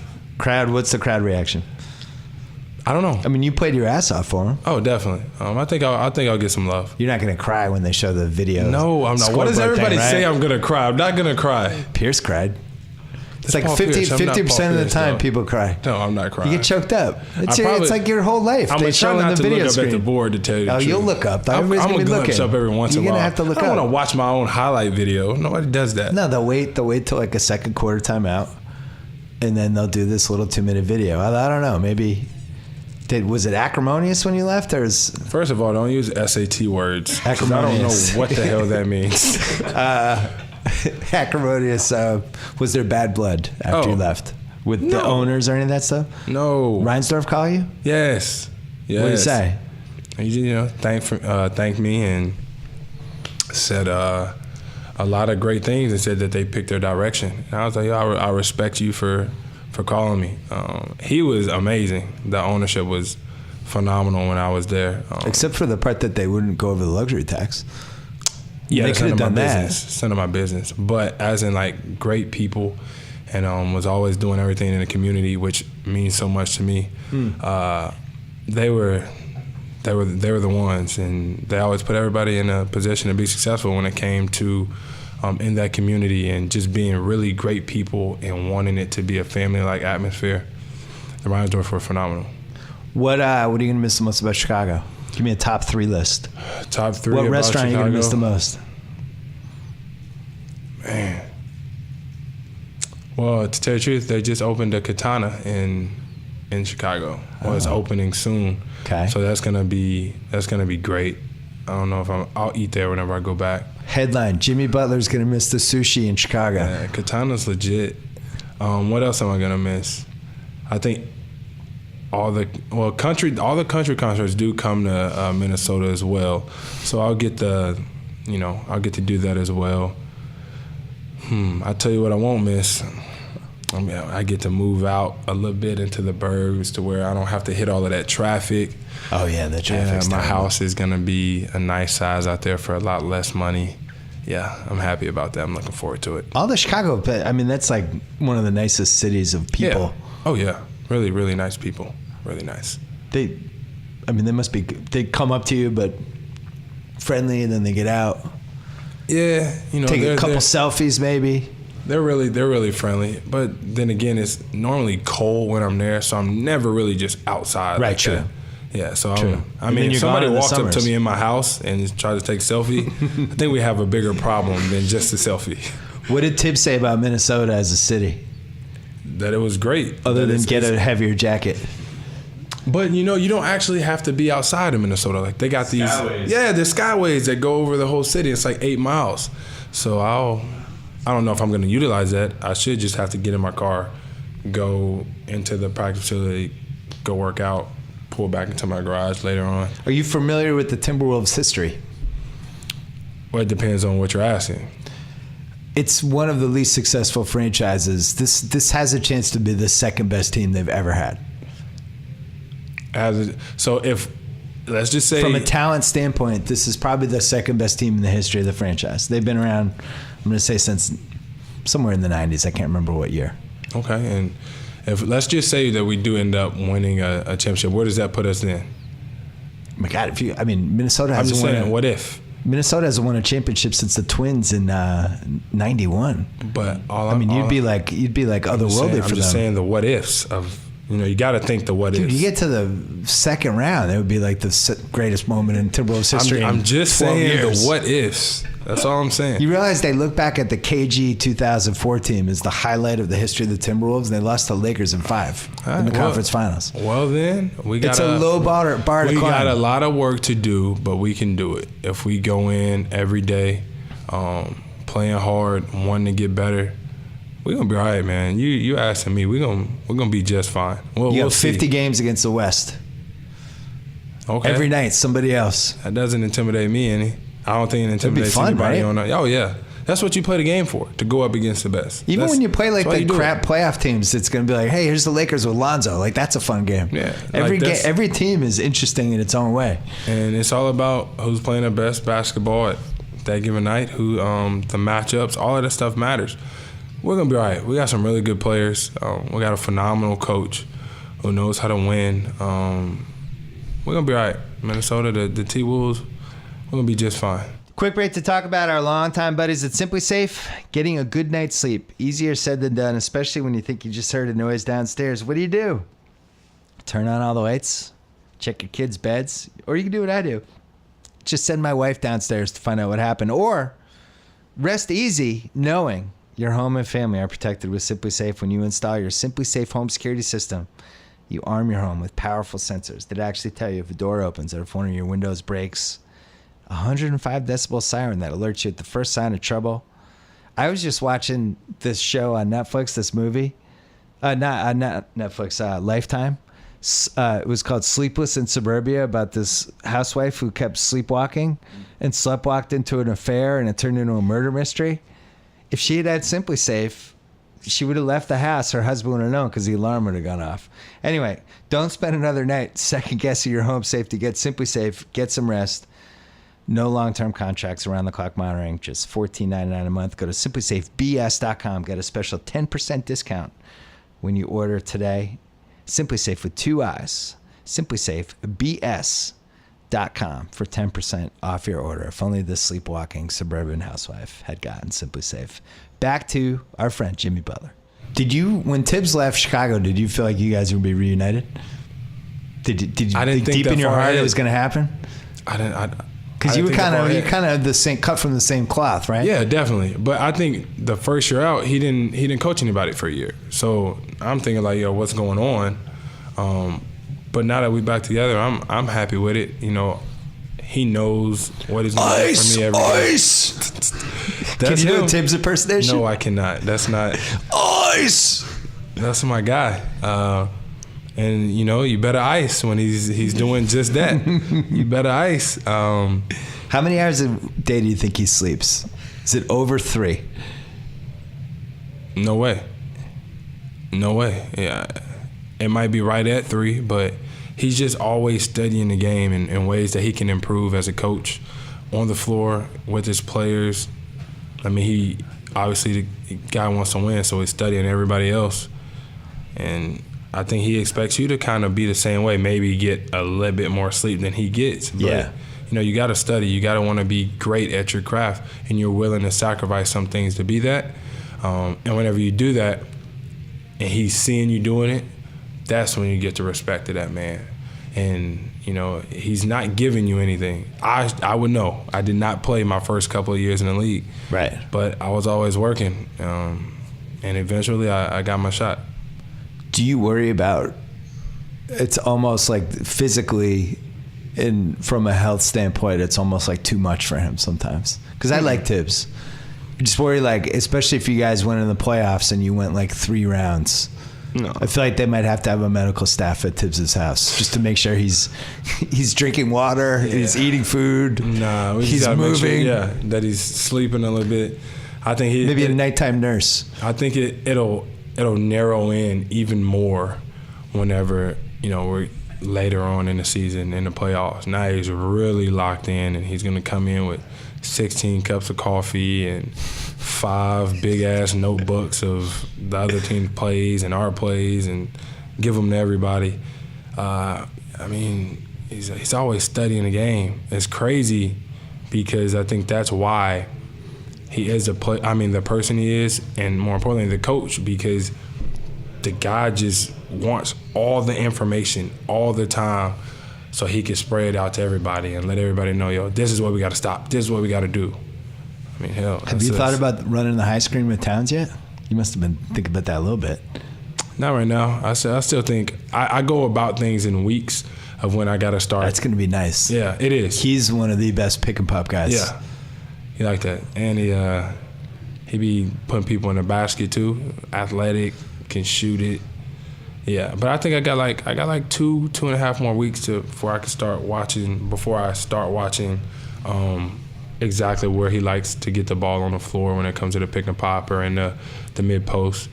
What's the crowd reaction? I don't know. I mean, you played your ass off for them. Oh, definitely. I think I'll get some love. You're not gonna cry when they show the video. No, I'm not. What does everybody say? I'm gonna cry. I'm not gonna cry. Pierce cried. It's like 50% of the time people cry. No, I'm not crying. You get choked up. It's like your whole life. I'm They show try on not the to video look screen. up at the board to tell you the truth. You'll look up. I'm Everybody's going to looking. glimpse up every once in a while. You're going to have to look up. I don't want to watch my own highlight video. Nobody does that. No, they'll wait till like a second quarter timeout, and then they'll do this little 2-minute video. I don't know. Maybe was it acrimonious when you left, or is First of all, don't use SAT words. 'Cause Acrimonious. I don't know what the hell that means. acrimonious? Was there bad blood after you left with the owners or any of that stuff? No. Reinsdorf call you? Yes. What did he say? He thanked me and said a lot of great things and said that they picked their direction. And I was like, I respect you for calling me. He was amazing. The ownership was phenomenal when I was there. Except for the part that they wouldn't go over the luxury tax. Yeah, they it's could have done that. It's none of my business. But as in like great people, and was always doing everything in the community, which means so much to me. They were the ones, and they always put everybody in a position to be successful when it came to in that community and just being really great people and wanting it to be a family-like atmosphere. The Reinsdorf were phenomenal. What are you gonna miss the most about Chicago? Give me a top 3 list. Top 3. What about restaurant are you gonna Chicago? miss the most? Man. Well, to tell you the truth, they just opened a Katana in Chicago. Well, it's opening soon. Okay. So that's gonna be great. I don't know if I'll eat there whenever I go back. Headline: Jimmy Butler's gonna miss the sushi in Chicago. Yeah, Katana's legit. What else am I gonna miss? I think all the country concerts do come to Minnesota as well. So I'll get to do that as well. I tell you what I won't miss. I get to move out a little bit into the burbs to where I don't have to hit all of that traffic. Oh yeah, the traffic's my terrible. house is gonna be a nice size out there for a lot less money. Yeah, I'm happy about that. I'm looking forward to it. All the Chicago, I mean, that's like one of the nicest cities of people. Yeah. Oh yeah, really, really nice people. Really nice. They must be. They come up to you, but friendly, and then they get out. Yeah, Take a couple selfies, maybe. They're really friendly, but then again, it's normally cold when I'm there, so I'm never really just outside. Right, like true. that. Yeah, so True. if somebody walks up to summers. me in my house and tries to take a selfie, I think we have a bigger problem than just a selfie. What did Thibs say about Minnesota as a city? That it was great. Other That than get a heavier jacket. But you don't actually have to be outside of Minnesota. Like they got these, Skyways. there's skyways that go over the whole city. It's like 8 miles. So I don't know if I'm going to utilize that. I should just have to get in my car, go into the practice facility, go work out, pull back into my garage later on. Are you familiar with the Timberwolves' history? Well, it depends on what you're asking. It's one of the least successful franchises. This has a chance to be the second best team they've ever had. So if, let's just say. From a talent standpoint, this is probably the second best team in the history of the franchise. They've been around, I'm going to say, since somewhere in the 90s. I can't remember what year. Okay, and if let's just say that we do end up winning a championship, where does that put us then? Oh my God, Minnesota I'm hasn't just won. saying, what if? Minnesota hasn't won a championship since the Twins in '91. But you'd be like otherworldly for I'm just them. saying the what ifs of, you got to think the what Dude, ifs. you get to the second round, it would be like the greatest moment in Timberwolves history. I'm in just 12 saying years. the what ifs. That's all I'm saying. You realize they look back at the KG 2004 team as the highlight of the history of the Timberwolves, and they lost to Lakers in 5 in the conference finals. Well, then It's a low bar to climb. We got a lot of work to do, but we can do it if we go in every day, playing hard, wanting to get better. We're gonna be all right, man. You asking me? We're gonna be just fine. You we'll got 50 see. games against the West. Okay. Every night, somebody else. That doesn't intimidate me any. I don't think it intimidates fun, anybody right? Oh yeah, that's what you play the game for, to go up against the best. Even when you play like that's why the you do crap it. playoff teams, it's going to be like, hey, here's the Lakers with Lonzo. Like, that's a fun game. Yeah, Every team is interesting in its own way. And it's all about who's playing the best basketball at that given night, who the matchups, all of that stuff matters. We're going to be all right. We got some really good players. We got a phenomenal coach who knows how to win. We're going to be all right. Minnesota, the T-Wolves, we're going to be just fine. Quick break to talk about our longtime buddies at Simply Safe. Getting a good night's sleep. Easier said than done, especially when you think you just heard a noise downstairs. What do? Turn on all the lights, check your kids' beds, or you can do what I do. Just send my wife downstairs to find out what happened. Or rest easy knowing your home and family are protected with Simply Safe when you install your Simply Safe home security system. You arm your home with powerful sensors that actually tell you if a door opens or if one of your windows breaks. 105 decibel siren that alerts you at the first sign of trouble. I was just watching this show on Netflix, this movie. Not Netflix, Lifetime. It was called Sleepless in Suburbia, about this housewife who kept sleepwalking and sleptwalked into an affair, and it turned into a murder mystery. If she had had Simply Safe, she would have left the house. Her husband would have known because the alarm would have gone off. Anyway, don't spend another night second-guessing your home safety. Get Simply Safe. Get some rest. No long-term contracts, around-the-clock monitoring, just $14.99 a month. Go to simplysafebs.com. Get a special 10% discount when you order today. Simply Safe with 2 I's. simplysafebs.com for 10% off your order. If only this sleepwalking suburban housewife had gotten Simply Safe. Back to our friend Jimmy Butler. Did you, when Thibs left Chicago, did you feel like you guys would be reunited? Did you think deep in your heart it was going to happen? I didn't. Because you were kind of the same, cut from the same cloth, right? Yeah, definitely. But I think the first year out, he didn't coach anybody for a year. So I'm thinking like, yo, what's going on? But now that we're back together, I'm happy with it. You know, he knows what he's doing for me every day. Can you do a Thibs impersonation? No, I cannot. That's not. Ice. That's my guy. And you know, you better ice when he's doing just that. You better ice. How many hours a day do you think he sleeps? Is it over 3? No way. Yeah, it might be right at 3, but he's just always studying the game in ways that he can improve as a coach on the floor with his players. I mean, he obviously the guy wants to win, so he's studying everybody else. And I think he expects you to kind of be the same way, maybe get a little bit more sleep than he gets. But, you know, you got to study. You got to want to be great at your craft, and you're willing to sacrifice some things to be that. And whenever you do that and he's seeing you doing it, that's when you get the respect of that man. And, you know, he's not giving you anything. I would know. I did not play my first couple of years in the league. Right. But I was always working. And eventually I got my shot. Do you worry about, it's almost like physically and from a health standpoint, it's almost like too much for him sometimes? Because I like Thibs. I just worry, like, especially if you guys went in the playoffs and you went like 3 rounds. No. I feel like they might have to have a medical staff at Thibs' house just to make sure he's drinking water, he's eating food, he's moving. That he's sleeping a little bit. I think maybe a nighttime nurse. I think it'll narrow in even more whenever, you know, we're later on in the season in the playoffs. Now he's really locked in, and he's going to come in with 16 cups of coffee and 5 big-ass notebooks of the other team plays and our plays and give them to everybody. I mean, he's always studying the game. It's crazy because I think that's why he is the person he is, and more importantly, the coach, because the guy just wants all the information all the time so he can spray it out to everybody and let everybody know, yo, this is what we got to stop. This is what we got to do. I mean, hell. Have you thought about running the high screen with Towns yet? You must have been thinking about that a little bit. Not right now. I still think I go about things in weeks of when I got to start. That's going to be nice. Yeah, it is. He's one of the best pick and pop guys. Yeah. He like that. And he be putting people in the basket too. Athletic, can shoot it. Yeah, but I think I got like 2.5 more weeks before I start watching exactly where he likes to get the ball on the floor when it comes to the pick and pop or in the mid post.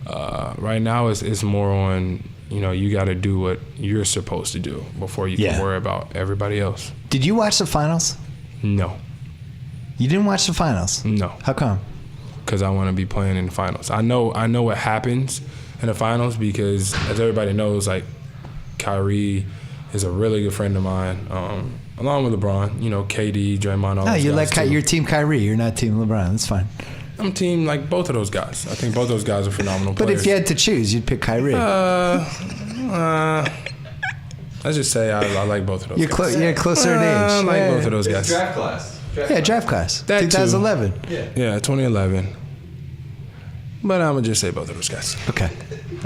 Right now it's more on, you know, you got to do what you're supposed to do before you can worry about everybody else. Did you watch the finals? No. You didn't watch the finals? No. How come? Because I want to be playing in the finals. I know what happens in the finals because, as everybody knows, like, Kyrie is a really good friend of mine. Along with LeBron, KD, Draymond, all No, those you're guys like too. you're Team Kyrie. You're not Team LeBron. That's fine. I'm team like both of those guys. I think both those guys are phenomenal But players. if you had to choose, you'd pick Kyrie. Let's just say I like both of those guys. You're closer in age. I like Yeah. both of those guys. Draft class. Draft class. That too. 2011. Yeah, 2011. But I'm gonna just say both of those guys. Okay.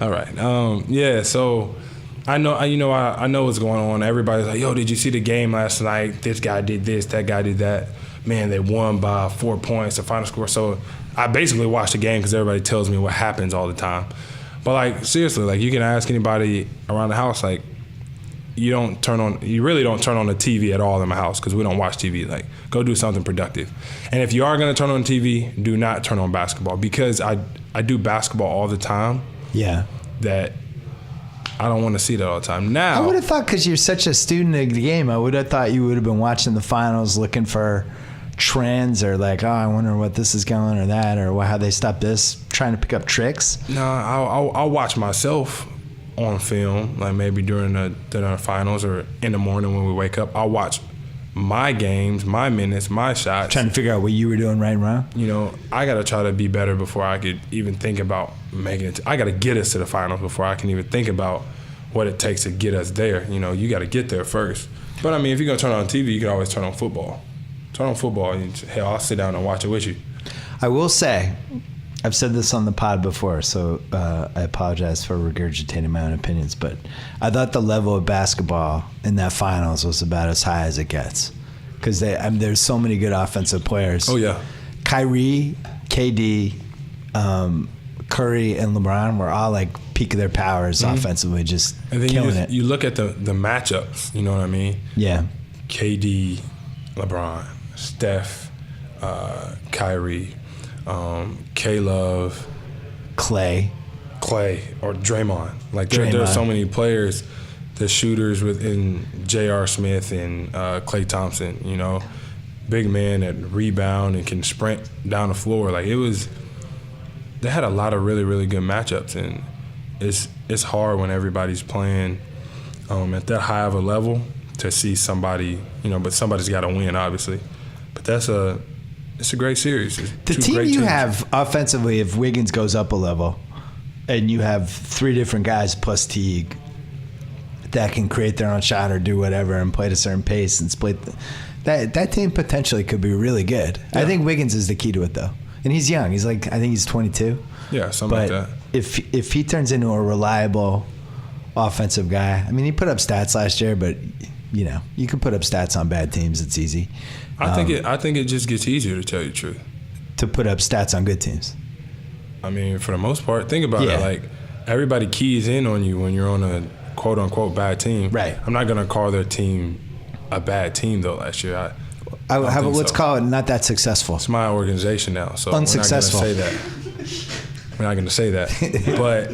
All right. So I know what's going on. Everybody's like, yo, did you see the game last night? This guy did this, that guy did that. Man, they won by 4 points, the final score. So I basically watch the game because everybody tells me what happens all the time. But like seriously, like you can ask anybody around the house, like you really don't turn on the TV at all in my house because we don't watch TV. Like go do something productive. And if you are gonna turn on TV, do not turn on basketball because I do basketball all the time. Yeah. That I don't want to see that all the time. Now I would have thought because you're such a student of the game, I would have thought you would have been watching the finals looking for trends or like, oh, I wonder what this is going or that or how they stop this, trying to pick up tricks. No, I'll watch myself on film, like maybe during the finals or in the morning when we wake up. I'll watch my games, my minutes, my shots. Trying to figure out what you were doing right and wrong. I got to try to be better before I could even think about making it. I got to get us to the finals before I can even think about what it takes to get us there. You got to get there first. But, I mean, if you're going to turn on TV, you can always turn on football. Turn on football, and hell, I'll sit down and watch it with you. I will say, I've said this on the pod before, so I apologize for regurgitating my own opinions, but I thought the level of basketball in that finals was about as high as it gets because there's so many good offensive players. Oh, yeah. Kyrie, KD, Curry, and LeBron were all like peak of their powers offensively, just and then killing it. You look at the matchups, you know what I mean? Yeah. KD, LeBron, Steph, Kyrie, K-Love, Clay, or Draymond. Like Draymond. there's so many players, the shooters within J.R. Smith and Klay Thompson, big man that rebound and can sprint down the floor. Like they had a lot of really, really good matchups, and it's hard when everybody's playing at that high of a level to see somebody, but somebody's got to win, obviously. But it's a great series. The team you have offensively, if Wiggins goes up a level, and you have three different guys plus Teague that can create their own shot or do whatever and play at a certain pace and split, that team potentially could be really good. Yeah. I think Wiggins is the key to it, though. And he's young. I think he's 22. Yeah, something like that. If he turns into a reliable offensive guy, I mean, he put up stats last year, but you can put up stats on bad teams. It's easy. I think it just gets easier, to tell you the truth. To put up stats on good teams. I mean, for the most part, think about it. Like everybody keys in on you when you're on a quote unquote bad team. Right. I'm not gonna call their team a bad team though. Last year, let's call it not that successful. It's my organization now, so unsuccessful. We're not gonna say that. But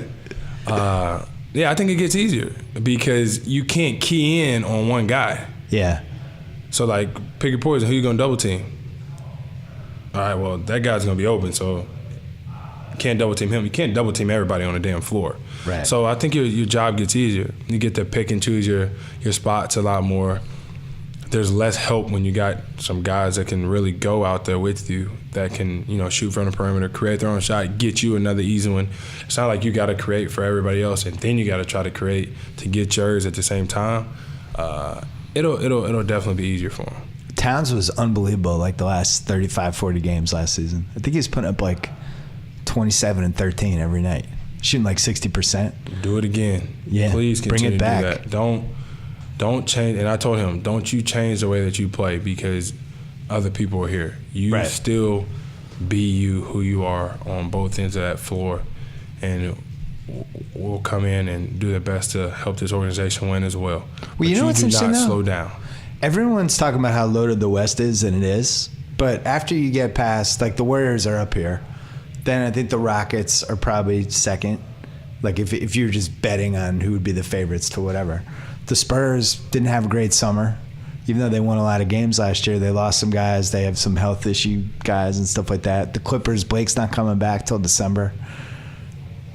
yeah, I think it gets easier because you can't key in on one guy. Yeah. So like, pick your poison. Who you gonna double team? All right, well that guy's gonna be open, so you can't double team him. You can't double team everybody on the damn floor. Right. So I think your job gets easier. You get to pick and choose your spots a lot more. There's less help when you got some guys that can really go out there with you, that can shoot from the perimeter, create their own shot, get you another easy one. It's not like you got to create for everybody else and then you got to try to create to get yours at the same time. It'll definitely be easier for him. Towns was unbelievable like the last 35, 40 games last season. I think he was putting up like 27 and 13 every night, shooting like 60%. Do it again. Yeah, please continue bring it back. To do that. Don't change. And I told him, don't you change the way that you play because other people are here. You still be you, who you are on both ends of that floor, and we'll come in and do the best to help this organization win as well. Well, you know what's interesting, do not though? slow down. Everyone's talking about how loaded the West is, and it is. But after you get past, like the Warriors are up here, then I think the Rockets are probably second. Like if you're just betting on who would be the favorites to whatever. The Spurs didn't have a great summer. Even though they won a lot of games last year, they lost some guys. They have some health issue guys and stuff like that. The Clippers, Blake's not coming back till December.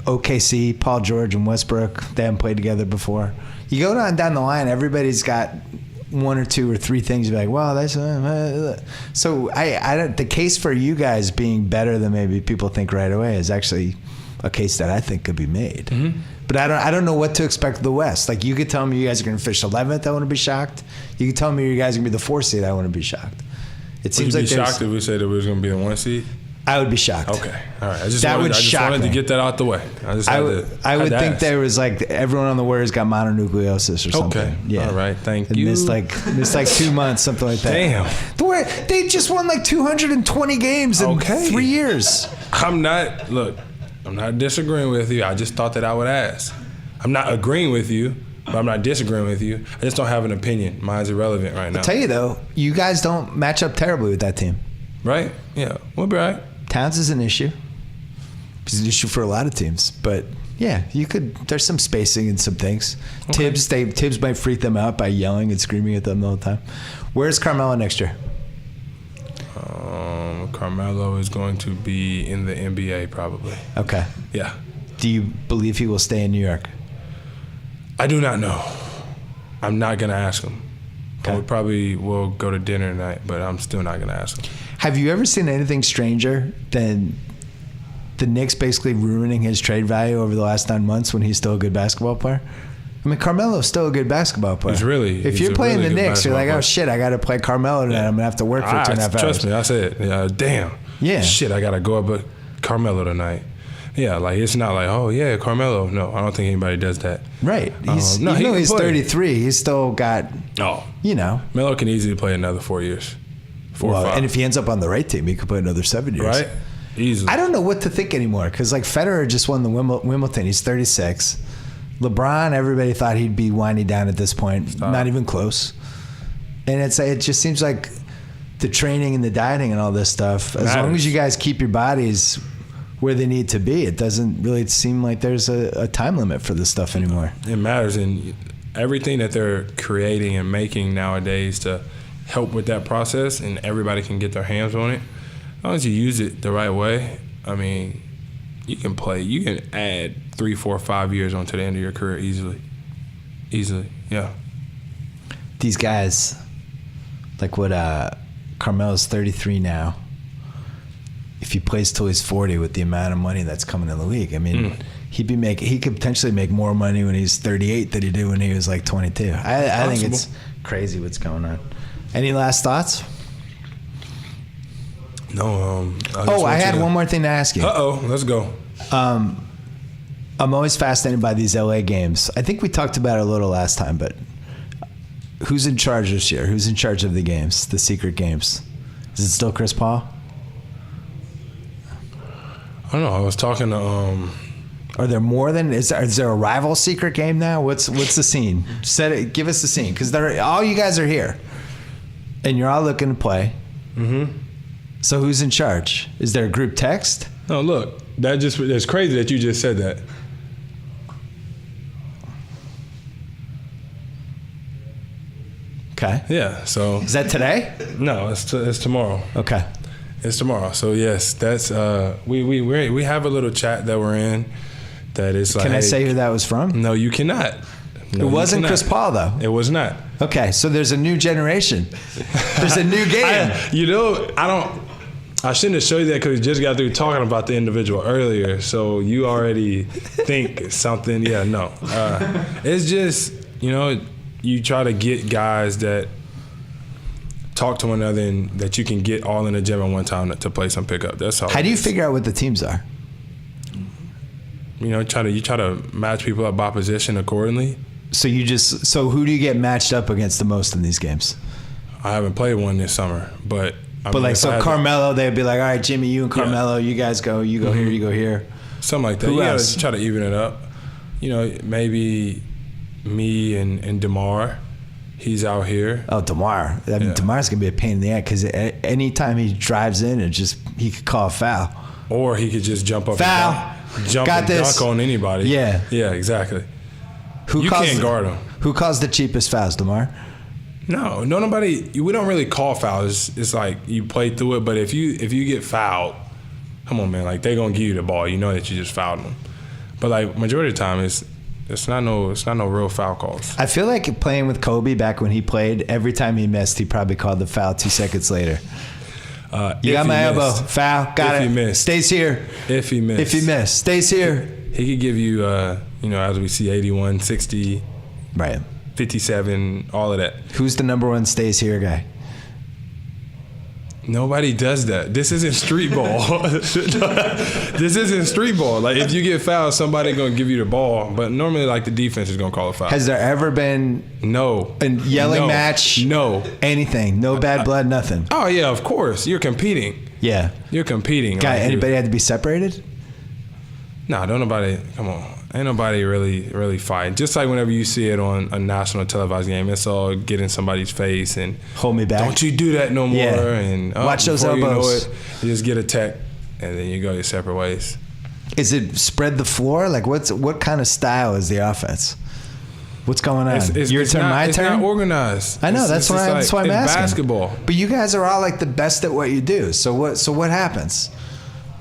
OKC, Paul George and Westbrook, they haven't played together before. You go down the line, everybody's got one or two or three things, you're like, well, that's so I don't, the case for you guys being better than maybe people think right away is actually a case that I think could be made. Mm-hmm. But I don't know what to expect of the West. Like, you could tell me you guys are going to finish 11th, I wouldn't be shocked. You could tell me you guys are going to be the 4th seed, I wouldn't be shocked. It seems like you'd be shocked if we said it was going to be the 1 seed? I would be shocked. Okay, all right. I just That wanted, would I just shock wanted me. to get that out the way. I would think there was like everyone on the Warriors got mononucleosis or something. Okay, Yeah. all right, thank And you. missed like 2 months, something like that. Damn. They just won like 220 games in 3 years. I'm not disagreeing with you. I just thought that I would ask. I'm not agreeing with you, but I'm not disagreeing with you. I just don't have an opinion. Mine's irrelevant right now. I'll tell you though, you guys don't match up terribly with that team. Right? Yeah, we'll be right. Towns is an issue. It's an issue for a lot of teams, but yeah, you could. There's some spacing and some things. Okay. Thibs might freak them out by yelling and screaming at them the whole time. Where's Carmelo next year? Carmelo is going to be in the NBA probably. Okay. Yeah. Do you believe he will stay in New York? I do not know. I'm not gonna ask him. Okay. I probably will go to dinner tonight, but I'm still not gonna ask him. Have you ever seen anything stranger than the Knicks basically ruining his trade value over the last 9 months when he's still a good basketball player? I mean, Carmelo's still a good basketball player. If you're playing the Knicks, you're like, oh shit, I got to play Carmelo tonight. I'm gonna have to work for 2.5 hours. Trust me, I said, damn. Yeah. Shit, I gotta go up with Carmelo tonight. Yeah, like it's not like, oh yeah, Carmelo. No, I don't think anybody does that. Right. Even though he's 33, he's still got. Melo can easily play another 4 years. 4 or 5. And if he ends up on the right team, he could play another 7 years. Right. Easily. I don't know what to think anymore because like Federer just won the Wimbledon. He's 36. LeBron, everybody thought he'd be winding down at this point. Not even close. And it just seems like the training and the dieting and all this stuff, as long as you guys keep your bodies where they need to be, it doesn't really seem like there's a time limit for this stuff anymore. It matters, and everything that they're creating and making nowadays to help with that process, and everybody can get their hands on it. As long as you use it the right way, I mean, you can add 3, 4, 5 years onto the end of your career easily. Yeah. These guys, like what Carmelo's 33 now. If he plays till he's 40 with the amount of money that's coming in the league, I mean, he could potentially make more money when he's 38 than he did when he was like 22. I think it's crazy what's going on. Any last thoughts? No. I had one more thing to ask you. Let's go. I'm always fascinated by these LA games. I think we talked about it a little last time, but who's in charge this year? Who's in charge of the games, the secret games? Is it still Chris Paul? I don't know. I was talking to. Are there more than? Is there a rival secret game now? What's the scene? Give us the scene, because all you guys are here, and you're all looking to play. Mm-hmm. So who's in charge? Is there a group text? No, look. That's crazy that you just said that. Okay. Yeah. So. Is that today? No, it's tomorrow. Okay. It's tomorrow. So yes, that's we have a little chat that we're in. That is like. Can I say who that was from? No, you cannot. No, it wasn't Chris Paul though. It was not. Okay, so there's a new generation. There's a new game. I shouldn't have showed you that because we just got through talking about the individual earlier. So you already think something. Yeah, no. It's just, you try to get guys that talk to one another and that you can get all in the gym at one time to play some pickup. That's all. How do you figure out what the teams are? You try to match people up by position accordingly. So who do you get matched up against the most in these games? I haven't played one this summer, but Carmelo, they'd be like, all right, Jimmy, you and Carmelo, you guys go, you go here, you go here. Something like that. Who you else? Gotta try to even it up. Maybe me and DeMar. He's out here. Oh, DeMar. DeMar's going to be a pain in the ass because anytime he drives in, he could call a foul. Or he could just jump up and dunk on anybody. Yeah. Yeah, exactly. You can't guard him. Who calls the cheapest fouls, DeMar? No, nobody. We don't really call fouls. It's like you play through it. But if you get fouled, come on, man. Like they're gonna give you the ball. You know that you just fouled them. But like majority of the time, it's not no real foul calls. I feel like playing with Kobe back when he played, every time he missed, he probably called the foul 2 seconds later. You got my elbow. Foul. Got it. If he missed. Stays here. If he missed. Stays here. He could give you, as we see, 81, 60, Right. 57, all of that. Who's the number one stays here guy? Nobody does that. This isn't street ball. This isn't street ball. Like, if you get fouled, somebody going to give you the ball. But normally, like, the defense is going to call a foul. Has there ever been a yelling match? No. Anything? No bad blood? Nothing? Oh, yeah, of course. You're competing. Yeah. You're competing. Guy, like, anybody had to be separated? Nah, don't nobody. Come on. Ain't nobody really fighting. Just like whenever you see it on a national televised game, it's all get in somebody's face and hold me back. Don't you do that no more. Yeah. And watch those elbows. You know it, you just get a tech, and then you go your separate ways. Is it spread the floor? Like what kind of style is the offense? What's going on? Your turn, my turn. It's not organized. I know. That's why I'm asking. Basketball. But you guys are all like the best at what you do. So what happens?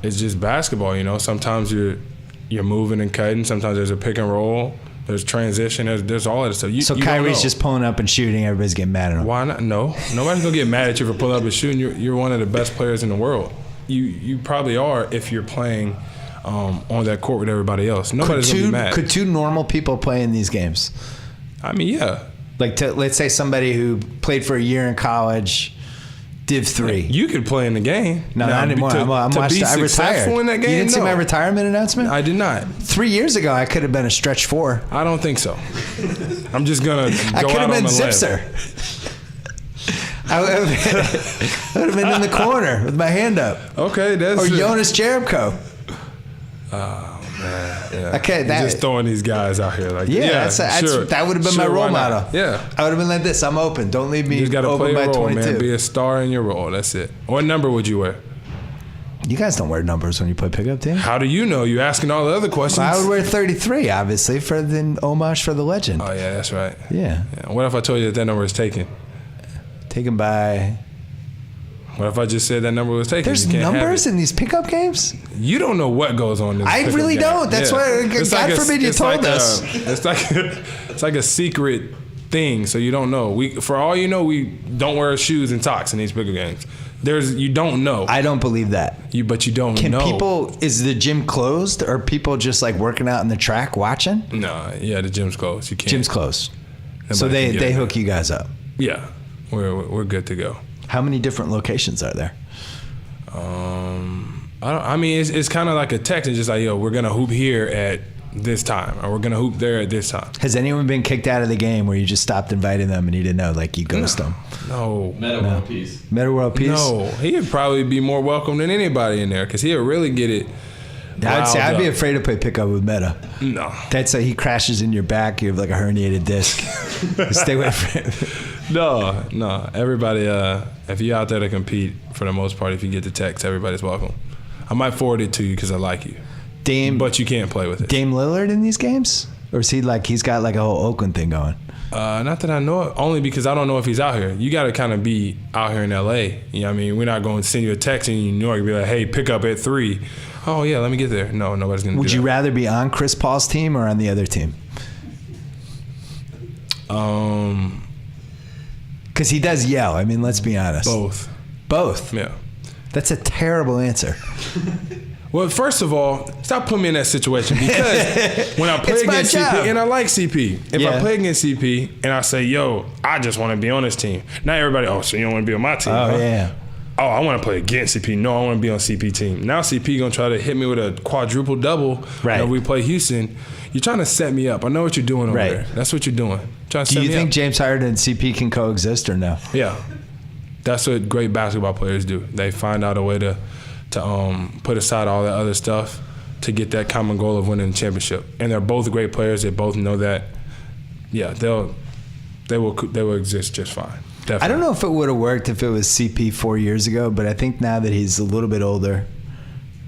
It's just basketball. Sometimes you're moving and cutting. Sometimes there's a pick and roll. There's transition. There's all of this stuff. So Kyrie's just pulling up and shooting. Everybody's getting mad at him. Why not? No. Nobody's going to get mad at you for pulling up and shooting. You're one of the best players in the world. You probably are if you're playing on that court with everybody else. Nobody's going to be mad. Could two normal people play in these games? I mean, yeah. Like, let's say somebody who played for a year in college, Div 3. You could play in the game. No, not anymore. I retired. In that game, you didn't see my retirement announcement? I did not. 3 years ago, I could have been a stretch 4. I don't think so. I'm just going to go I could out have been on the Zipser. I would have been in the corner with my hand up. Okay, that's or Jonas Jerebko. Oh man, yeah. Okay, you're just throwing these guys out here like sure. That would have been my role model. Yeah, I would have been like this. I'm open. Don't leave me. You just got to play a role, 22. man. Be a star in your role. That's it. What number would you wear? You guys don't wear numbers when you play pickup team. How do you know? You asking all the other questions. Well, I would wear 33, obviously, for the homage for the legend. Oh yeah, that's right. Yeah. What if I told you that number was taken? Taken by. What if I just said that number was taken? There's numbers in these pickup games? You don't know what goes on in this I really don't. That's why, God forbid you told us. It's like a secret thing, so you don't know. For all you know, we don't wear shoes and socks in these pickup games. You don't know. I don't believe that. But you don't know. Is the gym closed, or people just like working out in the track watching? No, yeah, the gym's closed. You can't. Gym's closed. So they hook you guys up. Yeah, we're good to go. How many different locations are there? It's kind of like a text. It's just like, yo, we're gonna hoop here at this time, or we're gonna hoop there at this time. Has anyone been kicked out of the game where you just stopped inviting them and you didn't know, like you ghost them? No. Meta World Peace. Meta World Peace? No, he'd probably be more welcome than anybody in there because he'll really get it. I'd be afraid to play pickup with Meta. No. That's like he crashes in your back. You have like a herniated disc. Stay away from it. No. Everybody, if you're out there to compete, for the most part, if you get the text, everybody's welcome. I might forward it to you because I like you. But you can't play with it. Dame Lillard in these games? Or is he like, he's got like a whole Oakland thing going? Not that I know of, only because I don't know if he's out here. You got to kind of be out here in L.A. You know what I mean? We're not going to send you a text in New York and be like, hey, pick up at 3. Oh, yeah, let me get there. No, nobody's going to do that. Would you rather be on Chris Paul's team or on the other team? Because he does yell. I mean, let's be honest. Both? Yeah. That's a terrible answer. Well, first of all, stop putting me in that situation because when I play against CP, and I like CP, if I play against CP and I say, yo, I just want to be on this team. Not everybody, so you don't want to be on my team. Oh, yeah. Oh, I want to play against CP. No, I want to be on CP team. Now CP going to try to hit me with a quadruple double when we play Houston. You're trying to set me up. I know what you're doing over there. That's what you're doing. Trying to set me up. Do you think James Harden and CP can coexist or no? Yeah. That's what great basketball players do. They find out a way to put aside all that other stuff to get that common goal of winning the championship. And they're both great players. They both know that. Yeah, they will exist just fine. Definitely. I don't know if it would have worked if it was CP 4 years ago, but I think now that he's a little bit older,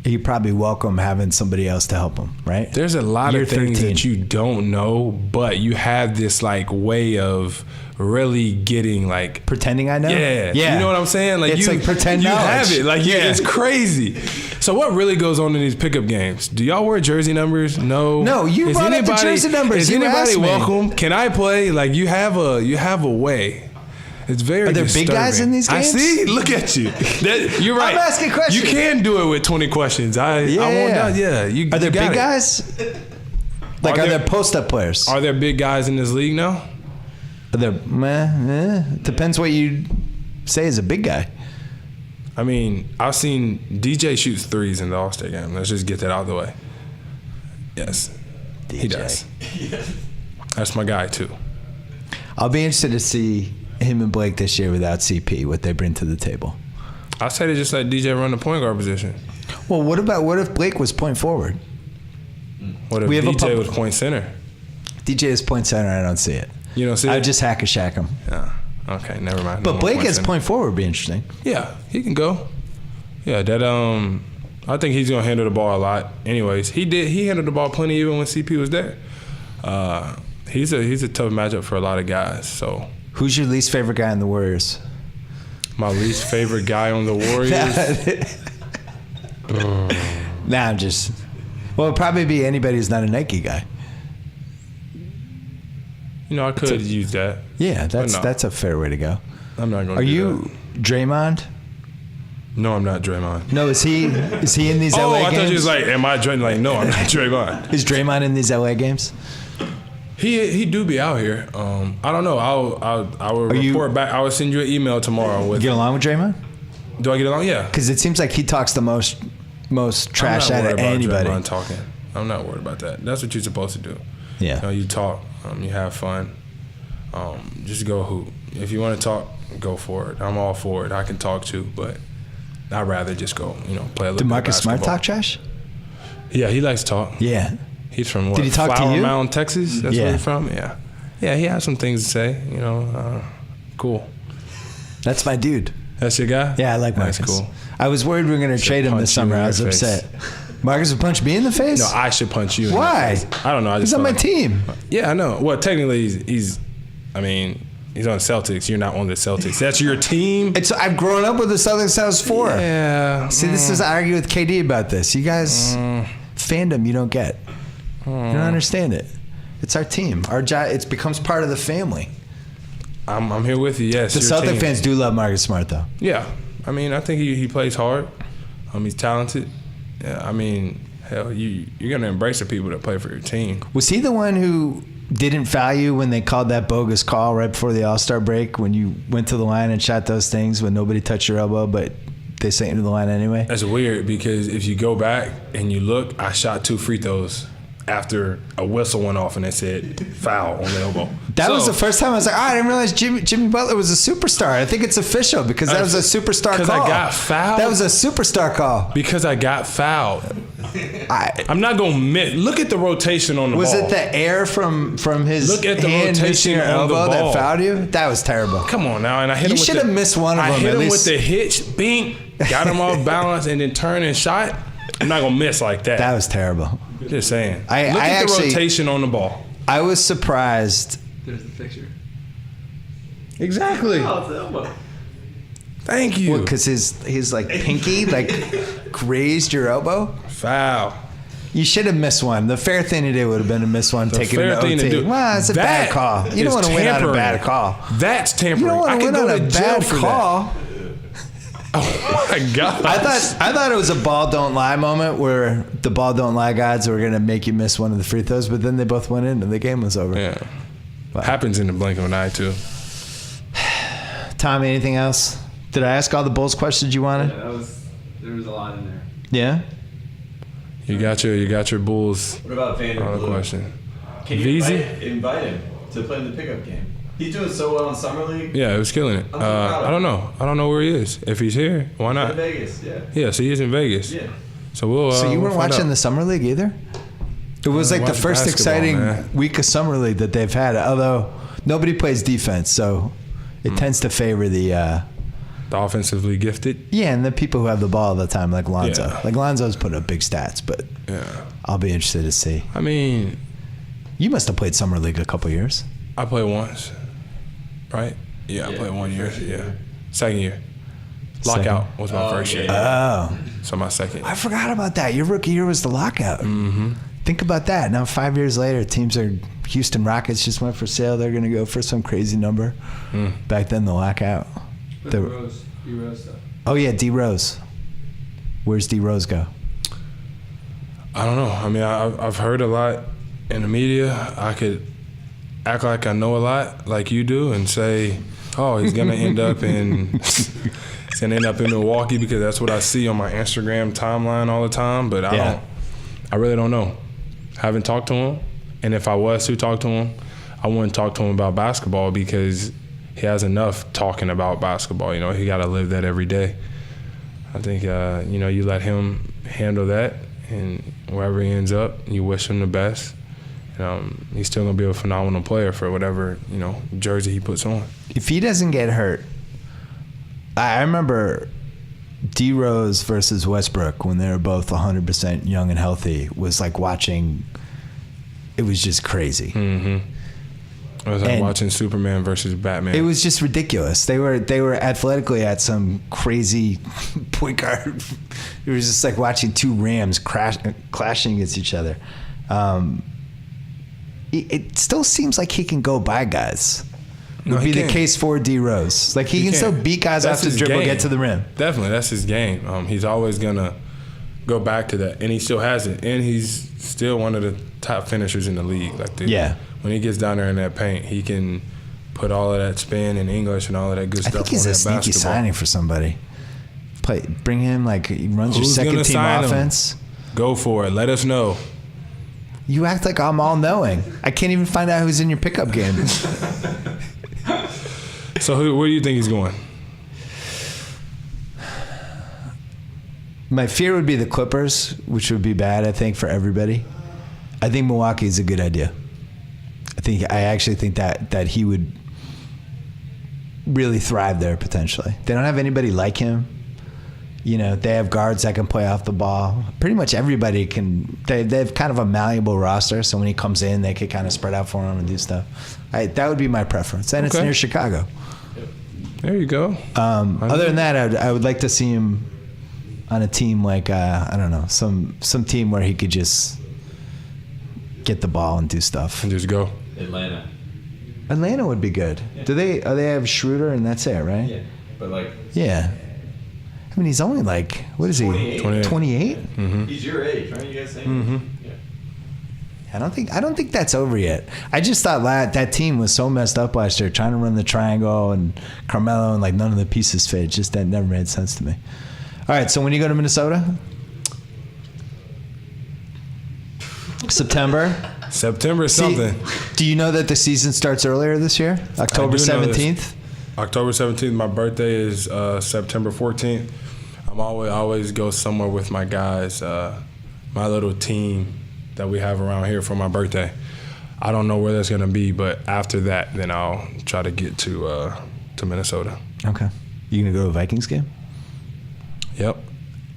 He probably welcome having somebody else to help him, right? There's a lot Year of things 13. that you don't know, but you have this like way of really getting like Pretending I know? Yeah. You know what I'm saying? Like It's like pretend you knowledge. have it. Like Yeah. it's crazy. So what really goes on in these pickup games? Do y'all wear jersey numbers? No. No, you brought up the jersey numbers. Is You anybody asked me. welcome? Can I play? Like you have a way. It's very Are there big guys disturbing. in these games? I see. Look at you. You're right. I'm asking questions. You can do it with 20 questions. I won't doubt. Yeah. Are there big guys? Like, are there post-up players? Are there big guys in this league now? Are there, depends what you say is a big guy. I mean, I've seen DJ shoots threes in the All-Star game. Let's just get that out of the way. Yes, he does. That's my guy too. I'll be interested to see him and Blake this year without CP, what they bring to the table. I say they just let DJ run the point guard position. Well, what if Blake was point forward? What if We have a DJ pub- was point center? DJ is point center. I don't see it. You don't see I it? would just hack a shack him. Yeah. Okay, never mind. But No more Blake as center. point forward would be interesting. Yeah, he can go. Yeah, that I think he's gonna handle the ball a lot. Anyways, he handled the ball plenty even when CP was there. He's a tough matchup for a lot of guys. So Who's your least favorite guy in the Warriors? my least favorite guy on the Warriors. Nah, I'm just. Well, it'd probably be anybody who's not a Nike guy. You know, I could use that. Yeah, no. that's a fair way to go. I'm not gonna. Are do you Draymond? that. No, I'm not Draymond. No, is he in these Oh, LA I games? thought you was like, am I Draymond? Like, no, I'm not Draymond. Is Draymond in these LA games? He do be out here. I don't know. I will you- report back. I will send you an email tomorrow with. Get along with Draymond? Do I get along? Yeah. Because it seems like he talks the most trash I'm out not of worried about anybody. Draymond talking. I'm not worried about that. That's what you're supposed to do. Yeah. You know, you talk. You have fun. Just go hoop. If you want to talk, go for it. I'm all for it. I can talk too, but I'd rather just go. Play a little. Did bit Marcus of Smart basketball. talk trash? Yeah, he likes to talk. Yeah. He's from what? Did he talk to Flower you? Mound, Texas. That's Yeah. where he's from. Yeah. Yeah, he has some things to say. Cool. That's my dude. That's your guy. Yeah, I like Marcus. That's cool. I was worried we were going to trade him punch this you in summer. I your was face. upset. Marcus would punch me in the face? No, I should punch you. Why? In the face. I don't know. I just He's on feel my like- team. Yeah, I know. Well, technically, he's on the Celtics. You're not on the Celtics. That's your team. I've grown up with the Celtics since I was 4. Yeah. See, this is I argue with KD about this. You guys, fandom, you don't get. You don't understand it. It's our team. Our job. It becomes part of the family. I'm here with you. Yes. The your Celtic team. fans do love Marcus Smart, though. Yeah. I think he plays hard. He's talented. Yeah. Hell, you're gonna embrace the people that play for your team. Was he the one who didn't foul you when they called that bogus call right before the All-Star break when you went to the line and shot those things when nobody touched your elbow, but they sent you to the line anyway? That's weird because if you go back and you look, I shot 2 free throws after a whistle went off and it said foul on the elbow. That was the first time I was like, I didn't realize Jimmy Butler was a superstar. I think it's official because that was a superstar call. Because I got fouled? That was a superstar call. Because I got fouled. I'm not going to admit. Look at the rotation on the Was ball. it the air from his Look at the hand missing rotation your on the elbow that ball. fouled you? That was terrible. Come on now. And I hit him You with should have missed one of them. I hit at him least. with the hitch, bing, got him off balance, and then turned and shot. I'm not going to miss like that. That was terrible. Just saying. I Look at actually- the rotation on the ball. I was surprised. There's the picture. Exactly. Oh, it's the elbow. Thank you. Because his like pinky like grazed your elbow. Foul. You should have missed one. The fair thing to do would have been to miss one, take it fair to thing to OT. do. Well, it's a bad That call. You don't is want to win on a tampering. bad call. That's You tampering. don't I want to could win go on to a jail bad for call. that. Oh my God. I thought it was a ball don't lie moment where the ball don't lie gods were gonna make you miss one of the free throws, but then they both went in and the game was over. Yeah. Wow. Happens in the blink of an eye too. Tommy, anything else? Did I ask all the Bulls questions you wanted? Yeah, there was a lot in there. Yeah. You got your Bulls What about Vander on the Blue? question. Can you VZ? invite him to play in the pickup game? He's doing so well in Summer League. Yeah, it was killing it. I'm so proud of I don't him. know. I don't know where he is. If he's here, why In not? Vegas, yeah. Yeah, so he's in Vegas. Yeah. So we'll. So you we'll weren't find watching out. the Summer League either? It was like the watch first basketball, exciting man. week of Summer League that they've had, although nobody plays defense, so it tends to favor the the offensively gifted. Yeah, and the people who have the ball all the time, like Lonzo. Yeah. Like Lonzo's put up big stats, but I'll be interested to see. I mean, you must have played summer league a couple years. I played once, right? Yeah, I played 1 year. Yeah, second year. Lockout was my first year. Oh, So my second. I forgot about that. Your rookie year was the lockout. Mm-hmm. Think about that. Now 5 years later, Houston Rockets just went for sale. They're going to go for some crazy number. Back then, the lockout. D Rose stuff. Oh yeah, D Rose. Where's D Rose go? I don't know. I mean, I've heard a lot in the media. I could act like I know a lot, like you do, and say, "Oh, he's gonna end up in Milwaukee," because that's what I see on my Instagram timeline all the time. But I really don't know. I haven't talked to him, and if I was to talk to him, I wouldn't talk to him about basketball because he has enough talking about basketball. You know, he got to live that every day. I think you let him handle that, and wherever he ends up, you wish him the best. He's still gonna be a phenomenal player for whatever jersey he puts on. If he doesn't get hurt, I remember D Rose versus Westbrook when they were both 100% young and healthy was like watching. It was just crazy. Mm-hmm. It was like watching Superman versus Batman. It was just ridiculous. They were athletically at some crazy point guard. It was just like watching two Rams clashing against each other. It still seems like he can go by guys. Would be the case for D Rose. Like he can still beat guys off the dribble, get to the rim. Definitely, that's his game. He's always gonna go back to that, and he still has it. And he's still one of the top finishers in the league. When he gets down there in that paint, he can put all of that spin and English and all of that good stuff. I think he's on a that sneaky basketball. signing for somebody. Bring him like he runs your second team offense. Go for it. Let us know. You act like I'm all knowing. I can't even find out who's in your pickup game. So where do you think he's going? My fear would be the Clippers, which would be bad, I think, for everybody. I think Milwaukee is a good idea. I actually think that he would really thrive there potentially. They don't have anybody like him. They have guards that can play off the ball. Pretty much everybody can. They have kind of a malleable roster, so when he comes in, they could kind of spread out for him and do stuff. That would be my preference, and it's near Chicago. There you go. Other than that, I would like to see him on a team like I don't know, some team where he could just get the ball and do stuff And just go. Atlanta would be good. Yeah. Do they have Schroeder and that's it, right? Yeah, but yeah. I mean, he's only like, what is he? 28. 28? Mm-hmm. He's your age, right? You guys saying? Mm-hmm. Yeah. I don't think that's over yet. I just thought that team was so messed up last year, trying to run the triangle and Carmelo and like none of the pieces fit. Just that never made sense to me. All right, so when you go to Minnesota? September something. Do you know that the season starts earlier this year? October 17th? October 17th. My birthday is September 14th. I always go somewhere with my guys, my little team that we have around here for my birthday. I don't know where that's going to be, but after that, then I'll try to get to Minnesota. Okay. You going to go to a Vikings game? Yep.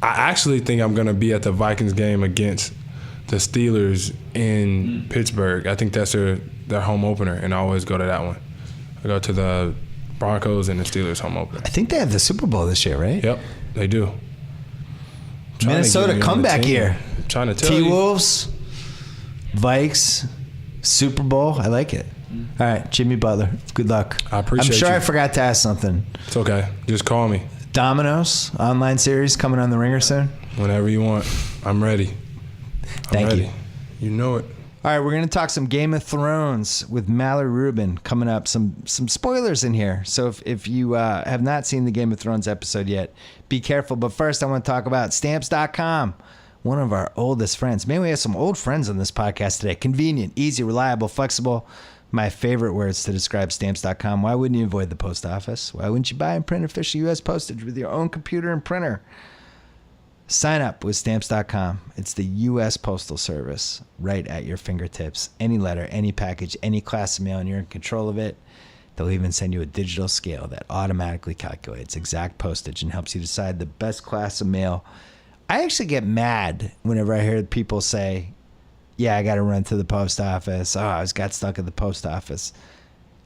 I actually think I'm going to be at the Vikings game against the Steelers in Pittsburgh. I think that's their home opener, and I always go to that one. I go to the Broncos and the Steelers home opener. I think they have the Super Bowl this year, right? Yep, they do. Minnesota comeback year. I'm trying to tell you. T-Wolves, Vikes, Super Bowl. I like it. All right, Jimmy Butler. Good luck. I appreciate I'm sure you. I forgot to ask something. It's okay. Just call me. Domino's online series coming on the Ringer soon. Whenever you want. I'm ready. Thank you. You know it. All right, we're going to talk some Game of Thrones with Mallory Rubin coming up. Some spoilers in here. So if you have not seen the Game of Thrones episode yet, be careful. But first, I want to talk about Stamps.com, one of our oldest friends. Maybe we have some old friends on this podcast today. Convenient, easy, reliable, flexible. My favorite words to describe Stamps.com. Why wouldn't you avoid the post office? Why wouldn't you buy and print official U.S. postage with your own computer and printer? Sign up with Stamps.com. It's the U.S. Postal Service right at your fingertips. Any letter, any package, any class of mail, and you're in control of it. They'll even send you a digital scale that automatically calculates exact postage and helps you decide the best class of mail. I actually get mad whenever I hear people say, yeah, I got to run to the post office. Oh, I got stuck at the post office.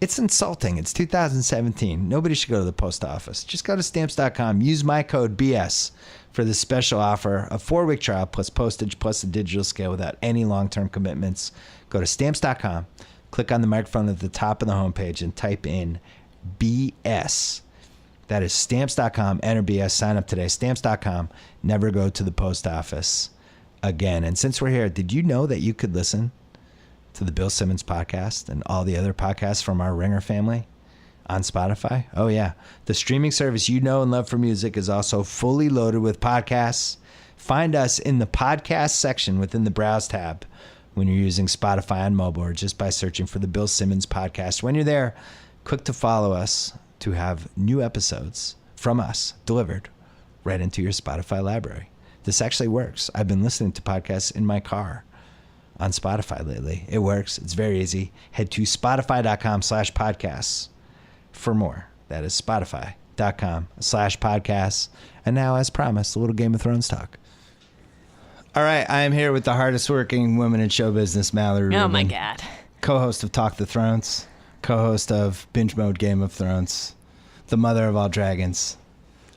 It's insulting. It's 2017. Nobody should go to the post office. Just go to stamps.com. Use my code BS for this special offer, a 4-week trial plus postage plus a digital scale without any long-term commitments. Go to stamps.com. Click on the microphone at the top of the homepage and type in BS. That is stamps.com. Enter BS. Sign up today. Stamps.com. Never go to the post office again. And since we're here, did you know that you could listen to the Bill Simmons podcast and all the other podcasts from our Ringer family on Spotify? Oh, yeah. The streaming service you know and love for music is also fully loaded with podcasts. Find us in the podcast section within the Browse tab when you're using Spotify on mobile or just by searching for the Bill Simmons podcast. When you're there, click to follow us to have new episodes from us delivered right into your Spotify library. This actually works. I've been listening to podcasts in my car on Spotify lately. It works. It's very easy. Head to spotify.com/podcasts for more. That is spotify.com/podcasts. And now, as promised, a little Game of Thrones talk. All right, I am here with the hardest working woman in show business, Mallory Rubin. Oh, my God. Co-host of Talk the Thrones, co-host of Binge Mode Game of Thrones, the mother of all dragons.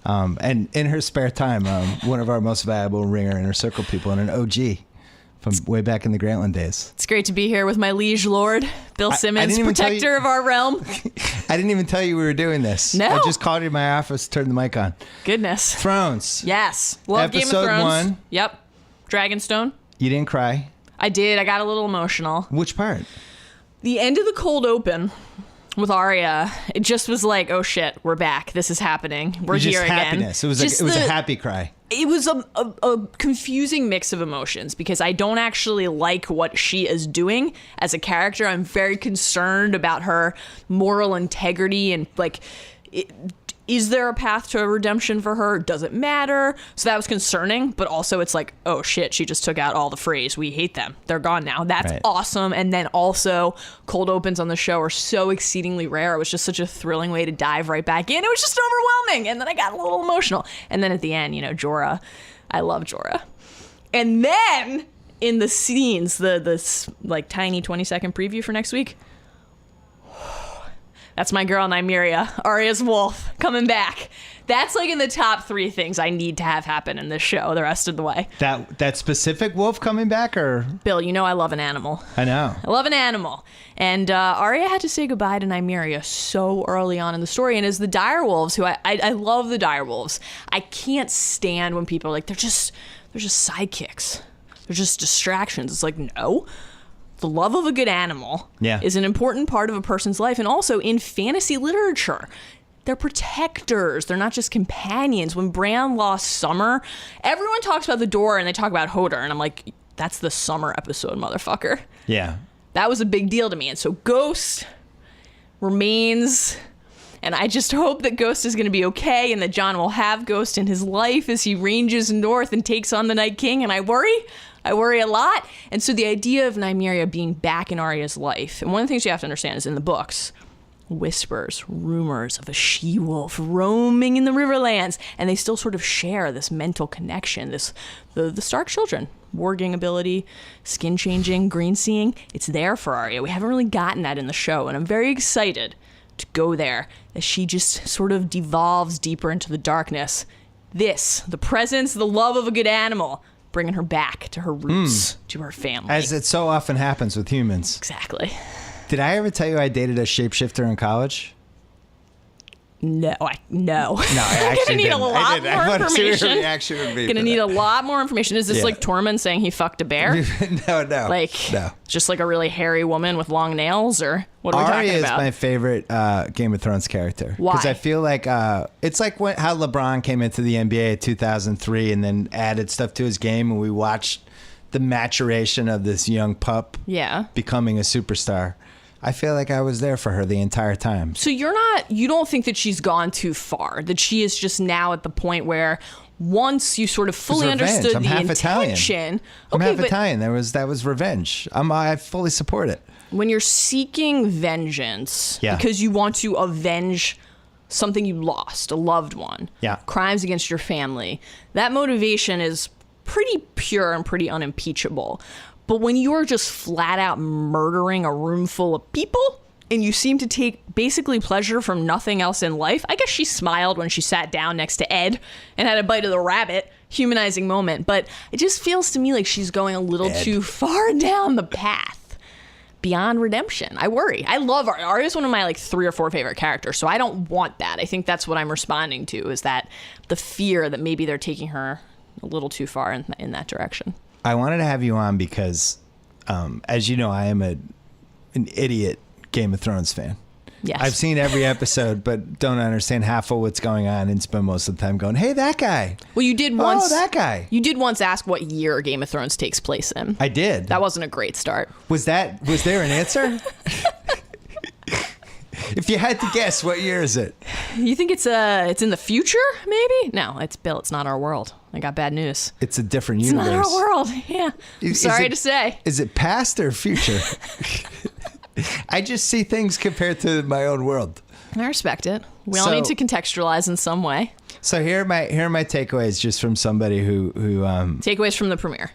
And in her spare time, one of our most valuable Ringer Inner Circle people and an OG from way back in the Grantland days. It's great to be here with my liege lord, Bill Simmons, protector of our realm. I didn't even tell you we were doing this. No. I just called you in my office, turned the mic on. Goodness. Thrones. Yes. Love Game of Episode Thrones. 1. Yep. Dragonstone. You didn't cry? I did. I got a little emotional. Which part? The end of the cold open with Arya, it just was like, oh shit, we're back. This is happening. We're here again. Happiness. It was a happy cry. It was a confusing mix of emotions because I don't actually like what she is doing as a character. I'm very concerned about her moral integrity and like, is there a path to a redemption for her? Does it matter? So that was concerning, but also it's like, oh shit, she just took out all the Freys. We hate them. They're gone now. That's right. Awesome. And then also cold opens on the show are so exceedingly rare. It was just such a thrilling way to dive right back in. It was just overwhelming. And then I got a little emotional. And then at the end, Jorah, I love Jorah. And then in the scenes, this like tiny 20-second preview for next week, that's my girl, Nymeria, Arya's wolf, coming back. That's like in the top 3 things I need to have happen in this show the rest of the way. That specific wolf coming back, or? Bill, I love an animal. I know. I love an animal. And Arya had to say goodbye to Nymeria so early on in the story. And as the direwolves, who I love the direwolves, I can't stand when people are like, they're just sidekicks. They're just distractions. It's like, no. The love of a good animal is an important part of a person's life. And also in fantasy literature, they're protectors. They're not just companions. When Bran lost Summer, everyone talks about the door and they talk about Hodor. And I'm like, that's the Summer episode, motherfucker. Yeah. That was a big deal to me. And so Ghost remains. And I just hope that Ghost is going to be okay and that Jon will have Ghost in his life as he ranges north and takes on the Night King. And I worry a lot. And so the idea of Nymeria being back in Arya's life, and one of the things you have to understand is in the books, whispers, rumors of a she-wolf roaming in the Riverlands, and they still sort of share this mental connection, the Stark children, warging ability, skin changing, green seeing, it's there for Arya. We haven't really gotten that in the show, and I'm very excited to go there as she just sort of devolves deeper into the darkness. The presence, the love of a good animal, bringing her back to her roots, to her family. As it so often happens with humans. Exactly. Did I ever tell you I dated a shapeshifter in college? No, I actually gonna need a lot more information. Your reaction would be gonna need a lot more information. Is this like Tormund saying he fucked a bear? No. No. Just like a really hairy woman with long nails, or what are we talking about? Arya is my favorite Game of Thrones character. Why? Because I feel like it's like how LeBron came into the NBA in 2003 and then added stuff to his game, and we watched the maturation of this young pup becoming a superstar. I feel like I was there for her the entire time. So you don't think that she's gone too far, that she is just now at the point where once you sort of fully understood the intention. I'm half Italian. That was revenge. I fully support it. When you're seeking vengeance Yeah. because you want to avenge something you lost, a loved one, Yeah. crimes against your family, that motivation is pretty pure and pretty unimpeachable. But when you're just flat out murdering a room full of people and you seem to take basically pleasure from nothing else in life, I guess she smiled when she sat down next to Ed and had a bite of the rabbit, humanizing moment. But it just feels to me like she's going a little too far down the path beyond redemption. I worry. I love Arya. Arya's one of my 3 or 4 favorite characters, so I don't want that. I think that's what I'm responding to, is that the fear that maybe they're taking her a little too far in that direction. I wanted to have you on because, as you know, I am an idiot Game of Thrones fan. Yes. I've seen every episode, but don't understand half of what's going on and spend most of the time going, hey, that guy. Well, you did once. Oh, that guy. You did once ask what year Game of Thrones takes place in. I did. That wasn't a great start. Was there an answer? If you had to guess, what year is it? You think it's in the future, maybe? No, it's Bill. It's not our world. I got bad news. It's a different It's universe. not our world. Yeah. Is Sorry it- to say. Is it past or future? I just see things compared to my own world. I respect it. We all So- need to contextualize in some way. So here are my takeaways just from somebody who Takeaways from the premiere.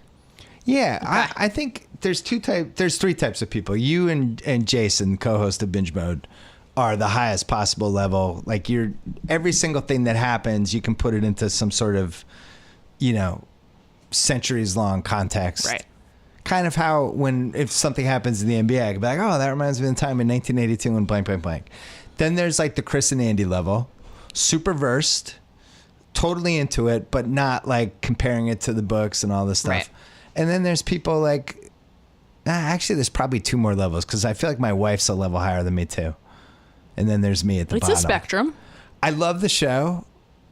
yeah, Okay. I think there's 3 types of people. You and Jason, co-host of Binge Mode, are the highest possible level. Like every single thing that happens, you can put it into some sort of, centuries long context. Right. Kind of how if something happens in the NBA, I could be like, oh, that reminds me of the time in 1982 when blank, blank, blank. Then there's the Chris and Andy level, super versed, totally into it, but not comparing it to the books and all this stuff. Right. And then there's people actually there's probably 2 more levels because I feel like my wife's a level higher than me too. And then there's me at the It's bottom. a spectrum. I love the show.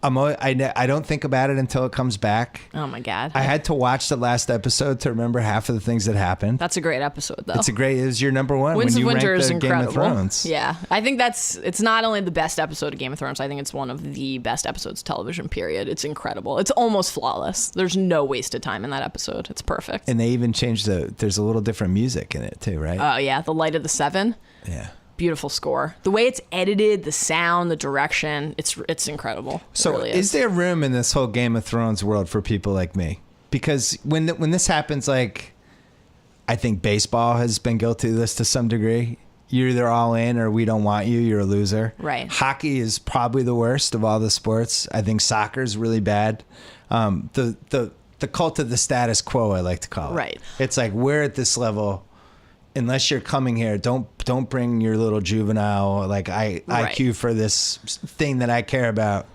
I don't think about it until it comes back. Oh my God. I had to watch the last episode to remember half of the things that happened. That's a great episode, though. It was your number one Winds when of you Winter ranked is the incredible. Game of Thrones. Yeah, I think it's not only the best episode of Game of Thrones. I think it's one of the best episodes of television. Period. It's incredible. It's almost flawless. There's no wasted time in that episode. It's perfect. And they even changed there's a little different music in it too, right? Oh yeah, the Light of the Seven. Yeah. Beautiful score. The way it's edited, the sound, the direction, it's incredible. It So really is there room in this whole Game of Thrones world for people like me? Because when this happens, I think baseball has been guilty of this to some degree. You're either all in or we don't want you. You're a loser. Right. Hockey is probably the worst of all the sports. I think soccer is really bad. The cult of the status quo, I like to call it. Right. It's we're at this level. Unless you're coming here, don't bring your little juvenile IQ for this thing that I care about.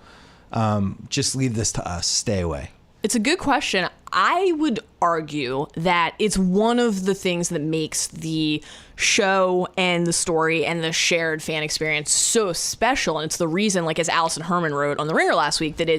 Just leave this to us. Stay away. It's a good question. I would argue that it's one of the things that makes the show and the story and the shared fan experience so special. And it's the reason, as Allison Herman wrote on The Ringer last week, that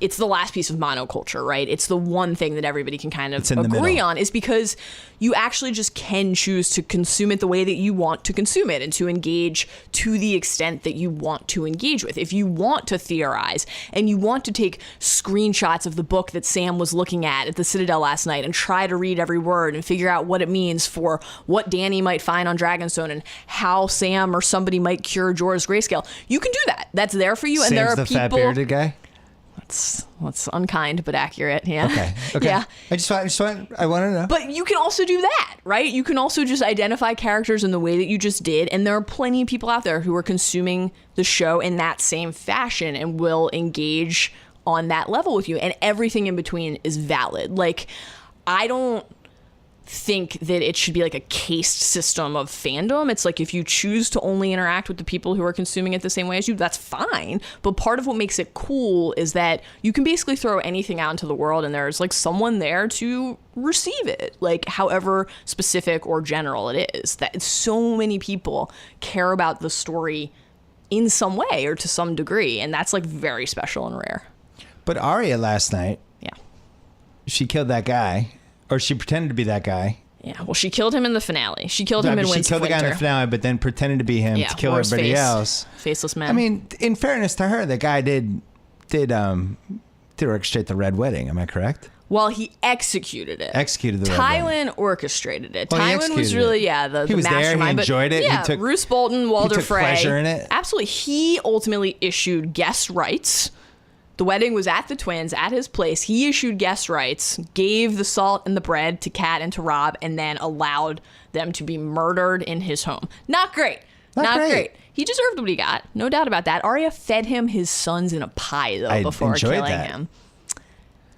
it's the last piece of monoculture, right? It's the one thing that everybody can kind of agree on, is because you actually just can choose to consume it the way that you want to consume it and to engage to the extent that you want to engage with. If you want to theorize and you want to take screenshots of the book that Sam was looking at the Citadel last night and try to read every word and figure out what it means for what Dany might find on Dragonstone and how Sam or somebody might cure Jorah's grayscale, you can do that. That's there for you. Sam's and there are the people. fat bearded guy. That's unkind but accurate. Yeah. Okay. Yeah. I want to know. But you can also do that, right? You can also just identify characters in the way that you just did. And there are plenty of people out there who are consuming the show in that same fashion and will engage on that level with you. And everything in between is valid. I don't think that it should be a cased system of fandom. It's if you choose to only interact with the people who are consuming it the same way as you, that's fine. But part of what makes it cool is that you can basically throw anything out into the world and there's someone there to receive it, however specific or general it is. That so many people care about the story in some way or to some degree, and that's very special and rare. But Arya last night, Yeah. she killed that guy, or she pretended to be that guy. Yeah, well, she killed him in the finale. She killed him in She Winds of killed the guy Winter. in the finale, but then pretended to be him to kill wore his everybody face. else. Faceless man. I mean, in fairness to her, the guy did orchestrate the Red Wedding. Am I correct? Well, he executed it. Executed the Tywin orchestrated it. Well, he Tywin was executed really, it. the was there, he mastermind. enjoyed it, he Yeah, took- Roose Bolton, Walder took Frey. pleasure in it. Absolutely. He ultimately issued guest rights. The wedding was at the Twins, at his place. He issued guest rights, gave the salt and the bread to Kat and to Rob, and then allowed them to be murdered in his home. Not great. Not great. He deserved what he got. No doubt about that. Arya fed him his sons in a pie, though, I before enjoyed killing that. him.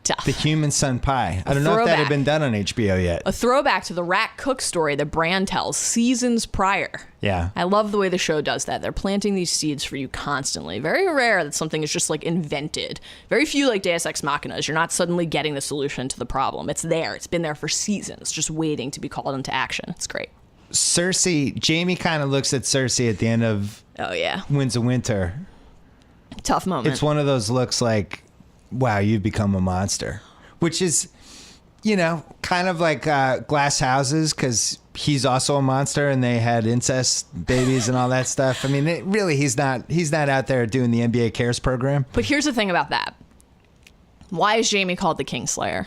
Tough. The human sun pie. I don't know if that had throwback. been done on HBO yet. A throwback to the Rat Cook story that Bran tells seasons prior. Yeah. I love the way the show does that. They're planting these seeds for you constantly. Very rare that something is just like invented. Very few like Deus Ex Machinas. You're not suddenly getting the solution to the problem. It's there. It's been there for seasons, just waiting to be called into action. It's great. Cersei, Jamie kind of looks at Cersei at the end of Oh, yeah. Winds of Winter. Tough moment. It's one of those looks like, wow, you've become a monster. Which is, you know, kind of like Glass Houses, because he's also a monster and they had incest babies and all that stuff. I mean, he's not out there doing the NBA Cares program. But here's the thing about that. Why is Jaime called the Kingslayer?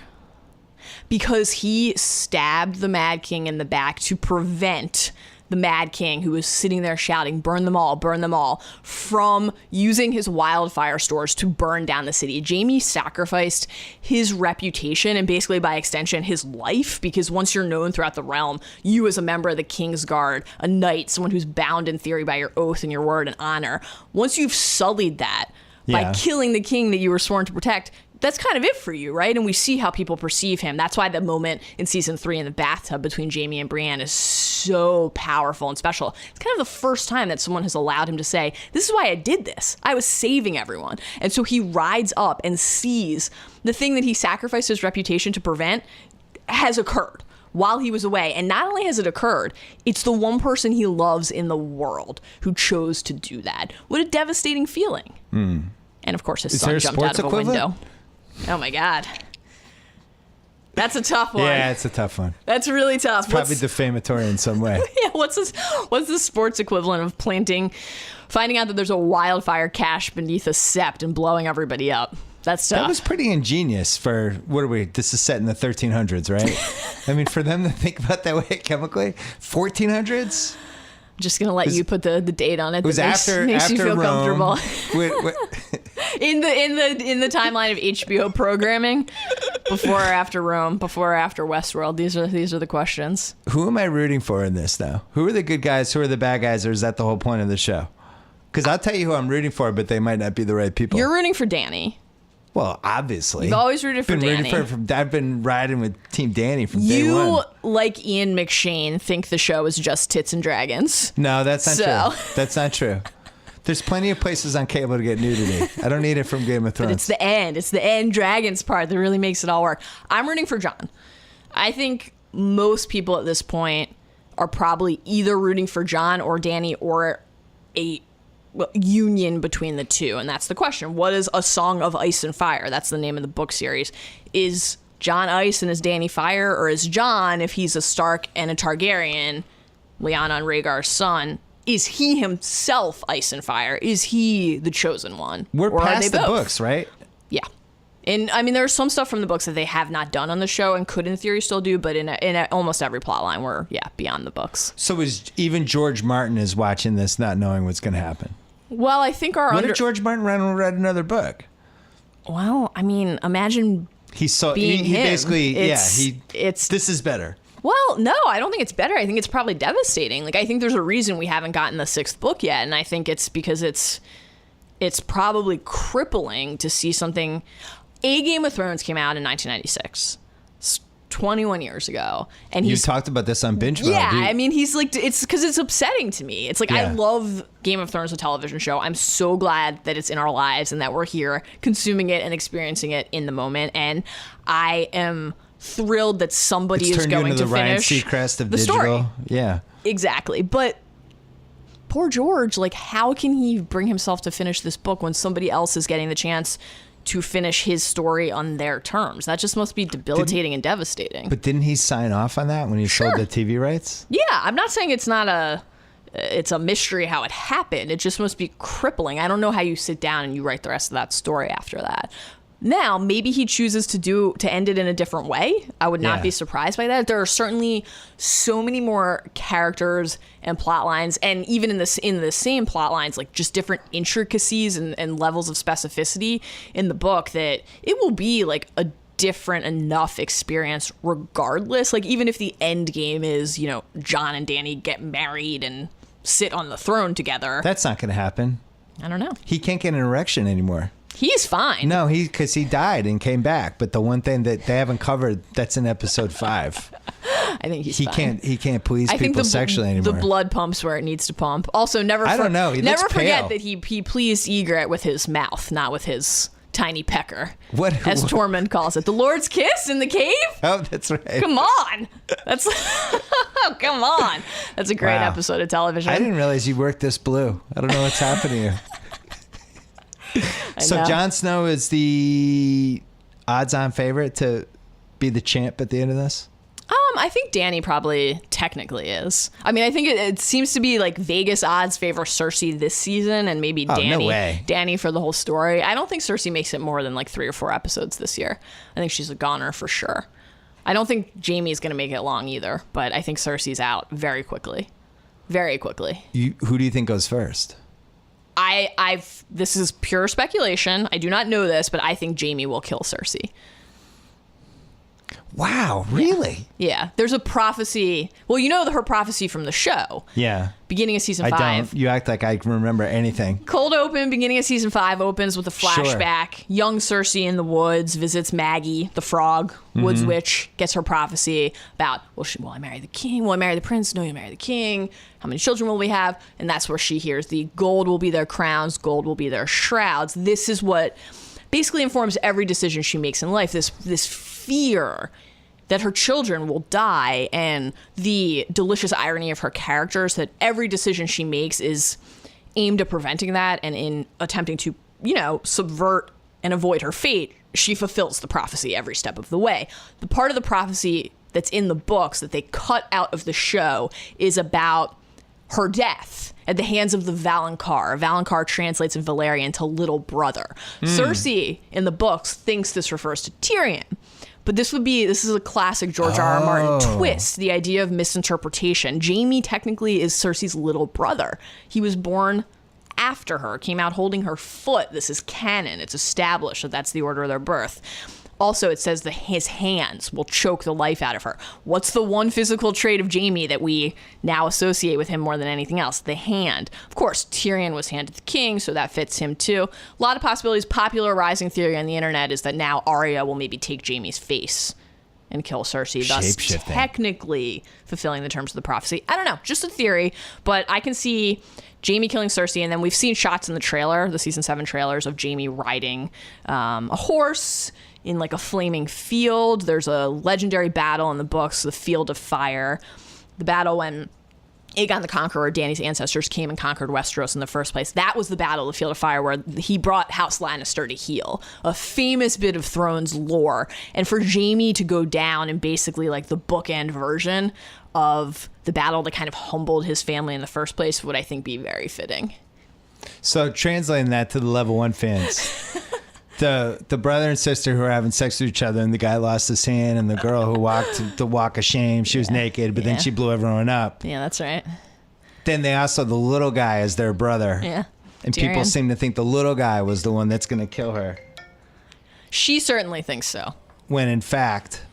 Because he stabbed the Mad King in the back to prevent the Mad King, who was sitting there shouting, burn them all, from using his wildfire stores to burn down the city. Jaime sacrificed his reputation and basically by extension his life, because once you're known throughout the realm, you as a member of the King's Guard, a knight, someone who's bound in theory by your oath and your word and honor, once you've sullied that by killing the king that you were sworn to protect, that's kind of it for you, right? And we see how people perceive him. That's why the moment in season 3 in the bathtub between Jaime and Brienne is so powerful and special. It's kind of the first time that someone has allowed him to say, this is why I did this. I was saving everyone. And so he rides up and sees the thing that he sacrificed his reputation to prevent has occurred while he was away. And not only has it occurred, it's the one person he loves in the world who chose to do that. What a devastating feeling. And of course, his son jumped out of a window. Oh my God. That's a tough one. Yeah, it's a tough one. That's really tough. Probably defamatory in some way. Yeah, what's the sports equivalent of finding out that there's a wildfire cache beneath a sept and blowing everybody up? That's tough. That was pretty ingenious for, this is set in the 1300s, right? I mean, for them to think about that way chemically, 1400s? Just gonna let you put the date on it. It was that makes you feel Rome. comfortable. Wait. in the timeline of HBO programming, before or after Rome, before or after Westworld. These are the questions. Who am I rooting for in this, though? Who are the good guys? Who are the bad guys? Or is that the whole point of the show? Because I'll tell you who I'm rooting for, but they might not be the right people. You're rooting for Danny. Well, obviously. You've always rooted for Danny. I've been riding with Team Danny from day one. You, like Ian McShane, think the show is just tits and dragons. No, that's not true. That's not true. There's plenty of places on cable to get nudity. I don't need it from Game of Thrones. But it's the end. It's the end dragons part that really makes it all work. I'm rooting for Jon. I think most people at this point are probably either rooting for Jon or Danny or a union between the two. And that's the question. What is A Song of Ice and Fire? That's the name of the book series. Is Jon ice and is Danny fire? Or is Jon, if he's a Stark and a Targaryen, Lyanna and Rhaegar's son, is he himself ice and fire? Is he the chosen one? We're or past are they the both? books, right? Yeah. And I mean, there's some stuff from the books that they have not done on the show and could in theory still do, but in almost every plot line we're beyond the books. So even George Martin is watching this not knowing what's going to happen. Well, I think What if George Martin read another book? Well, I mean, imagine He being him. basically, It's this is better. Well, no, I don't think it's better. I think it's probably devastating. Like, I think there's a reason we haven't gotten the 6th book yet, and I think it's because it's probably crippling to see something. Game of Thrones came out in 1996. 21 years ago, and You talked about this on Binge Mode. Yeah, I mean, he's like, it's because it's upsetting to me. It's like, I love Game of Thrones, the television show. I'm so glad that it's in our lives and that we're here consuming it and experiencing it in the moment. And I am thrilled that somebody is going to the Ryan finish Seacrest of the digital. story. Yeah, Exactly. But poor George, like, how can he bring himself to finish this book when somebody else is getting the chance to finish his story on their terms? That just must be debilitating and devastating. but didn't he sign off on that when he sold the TV rights? Yeah, I'm not saying it's a mystery how it happened. It just must be crippling. I don't know how you sit down and you write the rest of that story after that. Now, maybe he chooses to end it in a different way. I would not Yeah. be surprised by that. There are certainly so many more characters and plot lines, and even in the same plot lines, like just different intricacies and levels of specificity in the book, that it will be like a different enough experience regardless. Like, even if the end game is, John and Danny get married and sit on the throne together. That's not going to happen. I don't know. He can't get an erection anymore. He's fine. No, because he died and came back. But the one thing that they haven't covered, that's in episode 5. I think he's He fine. can't please people sexually anymore. The blood pumps where it needs to pump. Also, I don't know. He looks never forget pale. that he pleased Egret with his mouth, not with his tiny pecker. What? As Tormund calls it. The Lord's kiss in the cave? Oh, that's right. Come on. That's come on. That's a great Wow. episode of television. I didn't realize you worked this blue. I don't know what's happening here. I So know. Jon Snow is the odds-on favorite to be the champ at the end of this? I think Danny probably technically is. I mean, I think it seems to be like Vegas odds favor Cersei this season, and maybe Oh, no Danny way. Danny for the whole story. I don't think Cersei makes it more than like 3 or 4 episodes this year. I think she's a goner for sure. I don't think Jaime's going to make it long either, but I think Cersei's out very quickly. Very quickly. Who do you think goes first? This is pure speculation. I do not know this, but I think Jaime will kill Cersei. Wow, really? Yeah, there's a prophecy. Well, her prophecy from the show. Yeah. Beginning of season I 5. don't. You act like I can remember anything. Cold open, beginning of season 5 opens with a flashback. Young Cersei in the woods visits Maggie, the frog, woods witch, gets her prophecy about, will I marry the king? Will I marry the prince? No, you marry the king. How many children will we have? And that's where she hears the gold will be their crowns, gold will be their shrouds. This is what basically informs every decision she makes in life. This fear that her children will die, and the delicious irony of her characters that every decision she makes is aimed at preventing that, and in attempting to, subvert and avoid her fate, she fulfills the prophecy every step of the way. The part of the prophecy that's in the books that they cut out of the show is about her death at the hands of the Valonqar. Valonqar translates in Valyrian to little brother. Cersei in the books thinks this refers to Tyrion. But this is a classic George R. R. Martin twist, the idea of misinterpretation. Jaime technically is Cersei's little brother. He was born after her, came out holding her foot. This is canon. It's established that that's the order of their birth. Also, it says that his hands will choke the life out of her. What's the one physical trait of Jaime that we now associate with him more than anything else? The hand. Of course, Tyrion was handed the king, so that fits him too. A lot of possibilities. Popular rising theory on the internet is that now Arya will maybe take Jaime's face and kill Cersei, thus Shape-shifting. technically fulfilling the terms of the prophecy. I don't know, just a theory, but I can see Jaime killing Cersei, and then we've seen shots in the trailer, the season 7 trailers, of Jaime riding a horse in like a flaming field. There's a legendary battle in the books, the Field of Fire, the battle when Aegon the Conqueror, Dany's ancestors, came and conquered Westeros in the first place. That was the battle, the Field of Fire, where he brought House Lannister to heel. A famous bit of Thrones lore. And for Jaime to go down in basically like the bookend version of the battle that kind of humbled his family in the first place would, I think, be very fitting. So translating that to the level 1 fans. The brother and sister who are having sex with each other, and the guy lost his hand, and the girl who walked the walk of shame, she was naked, but then she blew everyone up. Yeah, that's right. Then they also, the little guy is their brother. Yeah. And Tyrion. people seem to think the little guy was the one that's going to kill her. She certainly thinks so. When in fact,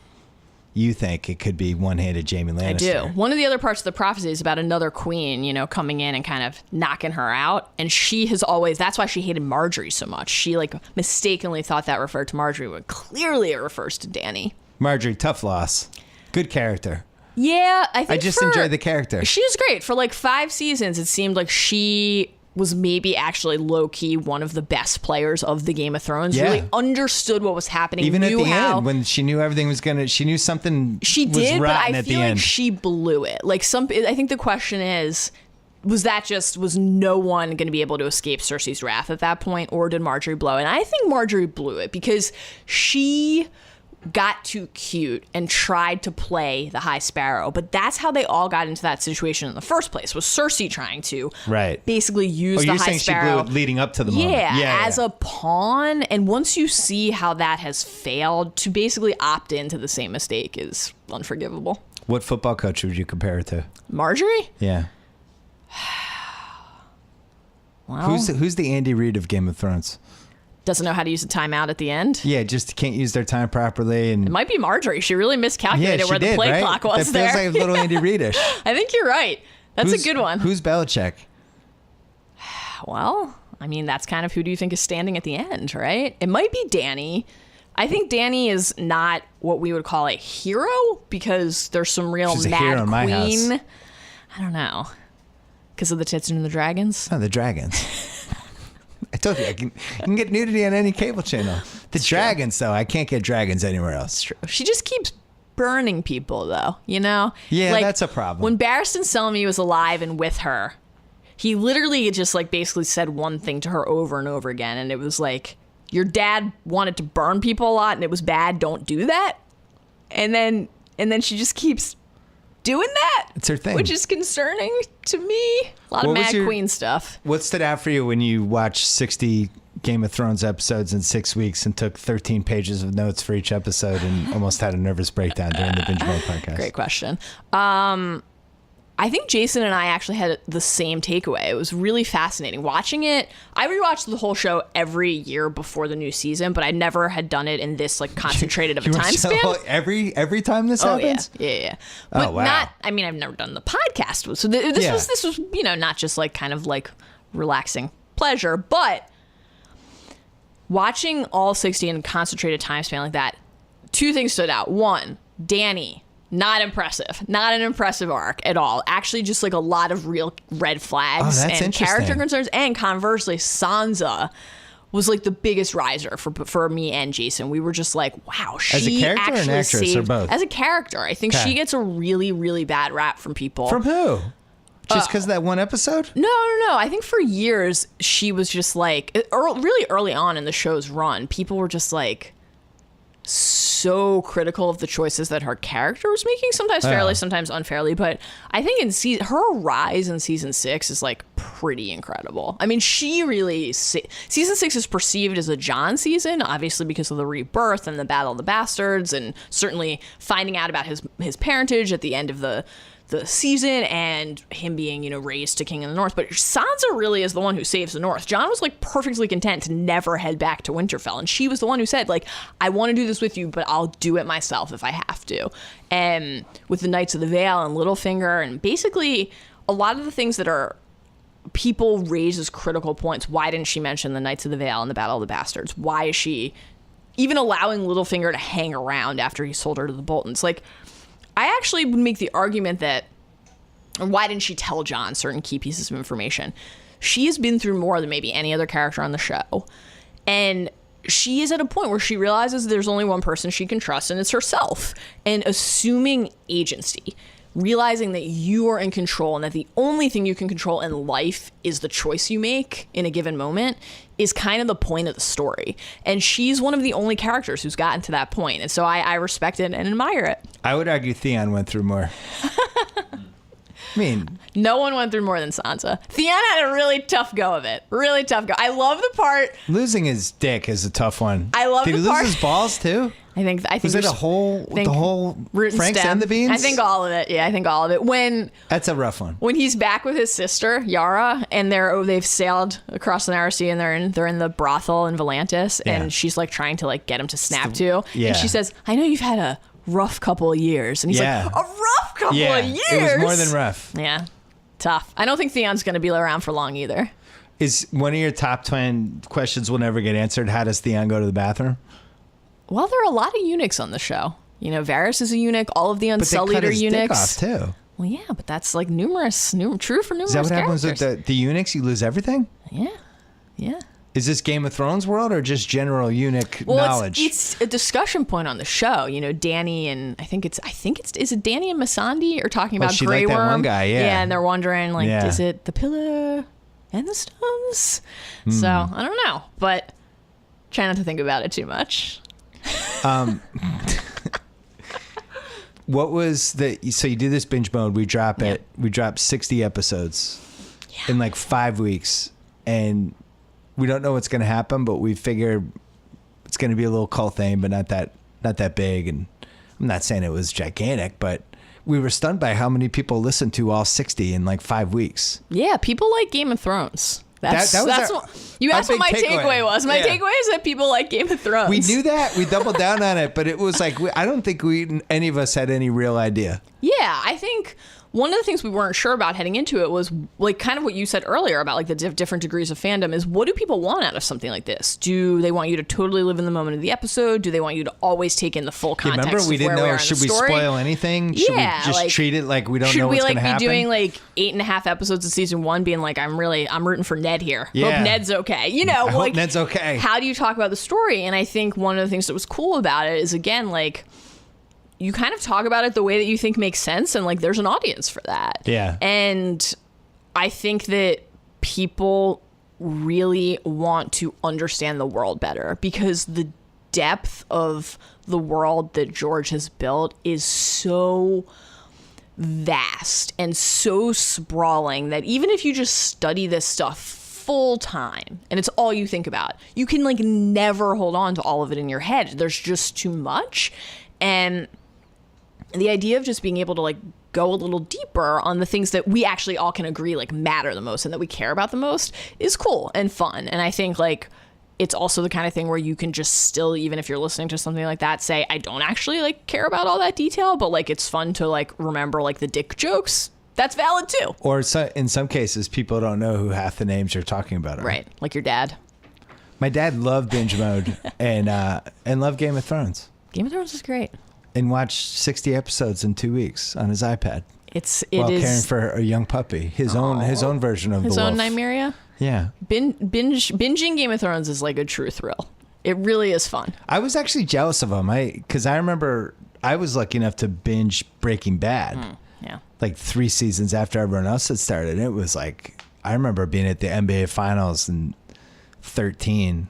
you think it could be one-handed Jaime Lannister. I do. One of the other parts of the prophecy is about another queen, coming in and kind of knocking her out. And she has always, that's why she hated Marjorie so much. She like mistakenly thought that referred to Marjorie, but clearly it refers to Dany. Marjorie, tough loss. Good character. Yeah, I think I just enjoyed the character. She was great. For like 5 seasons, it seemed like she was maybe actually low-key one of the best players of the Game of Thrones. Yeah. Really understood what was happening. Even at knew the how, end, when she knew everything was going to, she knew something she was did, but rotten I at the feel like end. she blew it. Like I think the question is, was no one going to be able to escape Cersei's wrath at that point, or did Marjorie blow it? And I think Marjorie blew it because she got too cute and tried to play the High Sparrow. But that's how they all got into that situation in the first place, was Cersei trying to basically use the High Sparrow. She blew it leading up to the moment. As a pawn. And once you see how that has failed, to basically opt into the same mistake is unforgivable. What football coach would you compare her to? Marjorie? Yeah. Well, Who's the Andy Reid of Game of Thrones? doesn't know how to use a timeout at the end. Yeah, just can't use their time properly. And It might be Marjorie. She really miscalculated where the play clock was that there. feels like a little Andy Reid-ish. I think you're right. That's a good one. Who's Belichick? Well, I mean, that's kind of who do you think is standing at the end, right? It might be Danny. I think Danny is not what we would call a hero because there's some real She's a mad hero in my queen. house. I don't know. Because of the tits and the dragons? Oh, the dragons. I told you, you can get nudity on any cable channel. The dragons, though, I can't get dragons anywhere else. It's true. She just keeps burning people, though, you know? Yeah, that's a problem. When Barristan Selmy was alive and with her, he literally just like basically said one thing to her over and over again. And it was like, your dad wanted to burn people a lot and it was bad. Don't do that. And then she just keeps doing that. It's her thing. Which is concerning to me. A lot of Mad Queen stuff. What stood out for you when you watched 60 Game of Thrones episodes in 6 weeks and took 13 pages of notes for each episode and almost had a nervous breakdown during the Binge Mode podcast? Great question. I think Jason and I actually had the same takeaway. It was really fascinating watching it. I rewatched the whole show every year before the new season, but I never had done it in this like concentrated of a time span. Every time this happens? Yeah. But wow. I've never done the podcast. So this was, not just like kind of like relaxing pleasure, but watching all 60 in a concentrated time span like that, two things stood out. One, Danny. Not impressive. Not an impressive arc at all. Actually, just like a lot of real red flags and character concerns. And conversely, Sansa was like the biggest riser for me and Jason. We were just like, wow, she as a character or an actress or both? As a character. I think she gets a really, really bad rap from people. From who? Just because of that one episode? No. I think for years, she was just like, really early on in the show's run, people were just like, so critical of the choices that her character was making, sometimes fairly, sometimes unfairly. But I think her rise in season 6 is like pretty incredible. I mean, she really season 6 is perceived as a Jon season, obviously because of the rebirth and the Battle of the Bastards, and certainly finding out about his parentage at the end of the season and him being, raised to King of the North. But Sansa really is the one who saves the North. Jon was like perfectly content to never head back to Winterfell. And she was the one who said, like, I want to do this with you, but I'll do it myself if I have to. And with the Knights of the Vale and Littlefinger and basically a lot of the things that are people raise as critical points. Why didn't she mention the Knights of the Vale and the Battle of the Bastards? Why is she even allowing Littlefinger to hang around after he sold her to the Boltons? Like, I actually would make the argument that, or why didn't she tell Jon certain key pieces of information? She has been through more than maybe any other character on the show. And she is at a point where she realizes there's only one person she can trust, and it's herself. And assuming agency, realizing that you are in control and that the only thing you can control in life is the choice you make in a given moment is kind of the point of the story. And she's one of the only characters who's gotten to that point. And so I respect it and admire it. I would argue Theon went through more. I mean, no one went through more than Sansa. Theon had a really tough go of it. Really tough go. I love the part. Losing his dick is a tough one. I love the part. Did he lose his balls too? I think was it the whole Franks and the Beans? I think all of it. Yeah, I think all of it. That's a rough one. When he's back with his sister Yara, and they've sailed across the Narrow Sea, and they're in the brothel in Volantis, and she's like trying to like get him to snap to, and she says, "I know you've had a rough couple of years," and he's like, "A rough couple of years." It was more than rough. Yeah, tough. I don't think Theon's going to be around for long either. Is one of your top 10 questions will never get answered? How does Theon go to the bathroom? Well, there are a lot of eunuchs on the show. Varys is a eunuch. All of the Unsullied are eunuchs. But they cut his dick off too. Well, yeah, but that's like true for numerous characters. Is that what happens with the eunuchs? You lose everything? Yeah. Is this Game of Thrones world or just general eunuch knowledge? It's a discussion point on the show. Danny and is it Danny and Missandei are talking about Grey Worm? Like that one guy, yeah. And they're wondering is it the pillar and the stones? So I don't know, but try not to think about it too much. What was so you do this binge mode, we drop it, we drop 60 episodes in like 5 weeks, and we don't know what's going to happen, but we figure it's going to be a little cult thing, but not that big. And I'm not saying it was gigantic, but we were stunned by how many people listened to all 60 in like 5 weeks. Yeah, people like Game of Thrones. That's what you asked. What my takeaway was. My takeaway is that people like Game of Thrones. We knew that. We doubled down on it, but it was like I don't think any of us had any real idea. Yeah, I think one of the things we weren't sure about heading into it was like kind of what you said earlier about like the different degrees of fandom is what do people want out of something like this? Do they want you to totally live in the moment of the episode? Do they want you to always take in the full context? Remember, we didn't know. Should we spoil anything? Should we just treat it like we don't know what's going to happen? Should we like be doing like 8.5 episodes of season 1, being like, I'm rooting for Ned here. Yeah. Hope Ned's okay. You know, I hope Ned's okay. How do you talk about the story? And I think one of the things that was cool about it is again like, you kind of talk about it the way that you think makes sense, and like there's an audience for that. Yeah. And I think that people really want to understand the world better because the depth of the world that George has built is so vast and so sprawling that even if you just study this stuff full time and it's all you think about, you can like never hold on to all of it in your head. There's just too much. And the idea of just being able to like go a little deeper on the things that we actually all can agree like matter the most and that we care about the most is cool and fun. And I think like it's also the kind of thing where you can just still, even if you're listening to something like that, say, I don't actually like care about all that detail, but like it's fun to like remember like the dick jokes. That's valid too. Or in some cases, people don't know who half the names you're talking about are. Right. Like your dad. My dad loved binge mode and loved Game of Thrones. Game of Thrones is great. And watched 60 episodes in 2 weeks on his iPad. While caring for a young puppy, his own version of his the own wolf. Nymeria. Yeah, binging Game of Thrones is like a true thrill. It really is fun. I was actually jealous of him. Because I remember I was lucky enough to binge Breaking Bad. Yeah, like 3 seasons after everyone else had started. And it was like I remember being at the NBA Finals in 2013.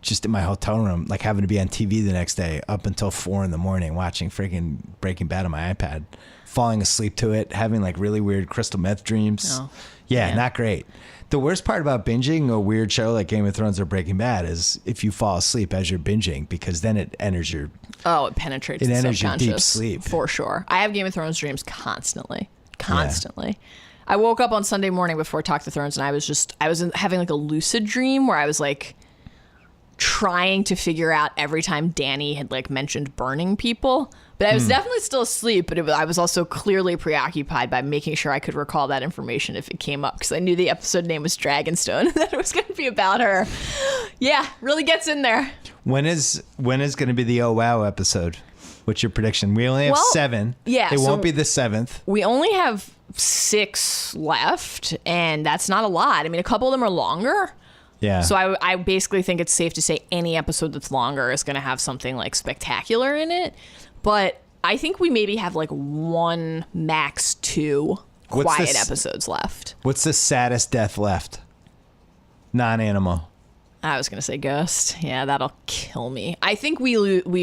Just in my hotel room, like having to be on TV the next day up until 4 a.m, watching freaking Breaking Bad on my iPad, falling asleep to it, having like really weird crystal meth dreams. Oh, yeah, not great. The worst part about binging a weird show like Game of Thrones or Breaking Bad is if you fall asleep as you're binging, because then it enters your... Oh, it penetrates it the enters your deep subconscious, sleep. for sure. I have Game of Thrones dreams constantly. Yeah. I woke up on Sunday morning before Talk to Thrones and I was having like a lucid dream where I was like trying to figure out every time Danny had like mentioned burning people, but I was definitely still asleep, but I was also clearly preoccupied by making sure I could recall that information if it came up, because I knew the episode name was Dragonstone and that it was going to be about her. Yeah, really gets in there. When is going to be the Oh Wow episode? What's your prediction? We only have 7. Yeah, it won't be the 7th. We only have 6 left, and that's not a lot. I mean, a couple of them are longer. Yeah. So I basically think it's safe to say any episode that's longer is going to have something like spectacular in it. But I think we maybe have like 1, max 2 quiet episodes left. What's the saddest death left? Non-animal. I was going to say Ghost. Yeah, that'll kill me. I think we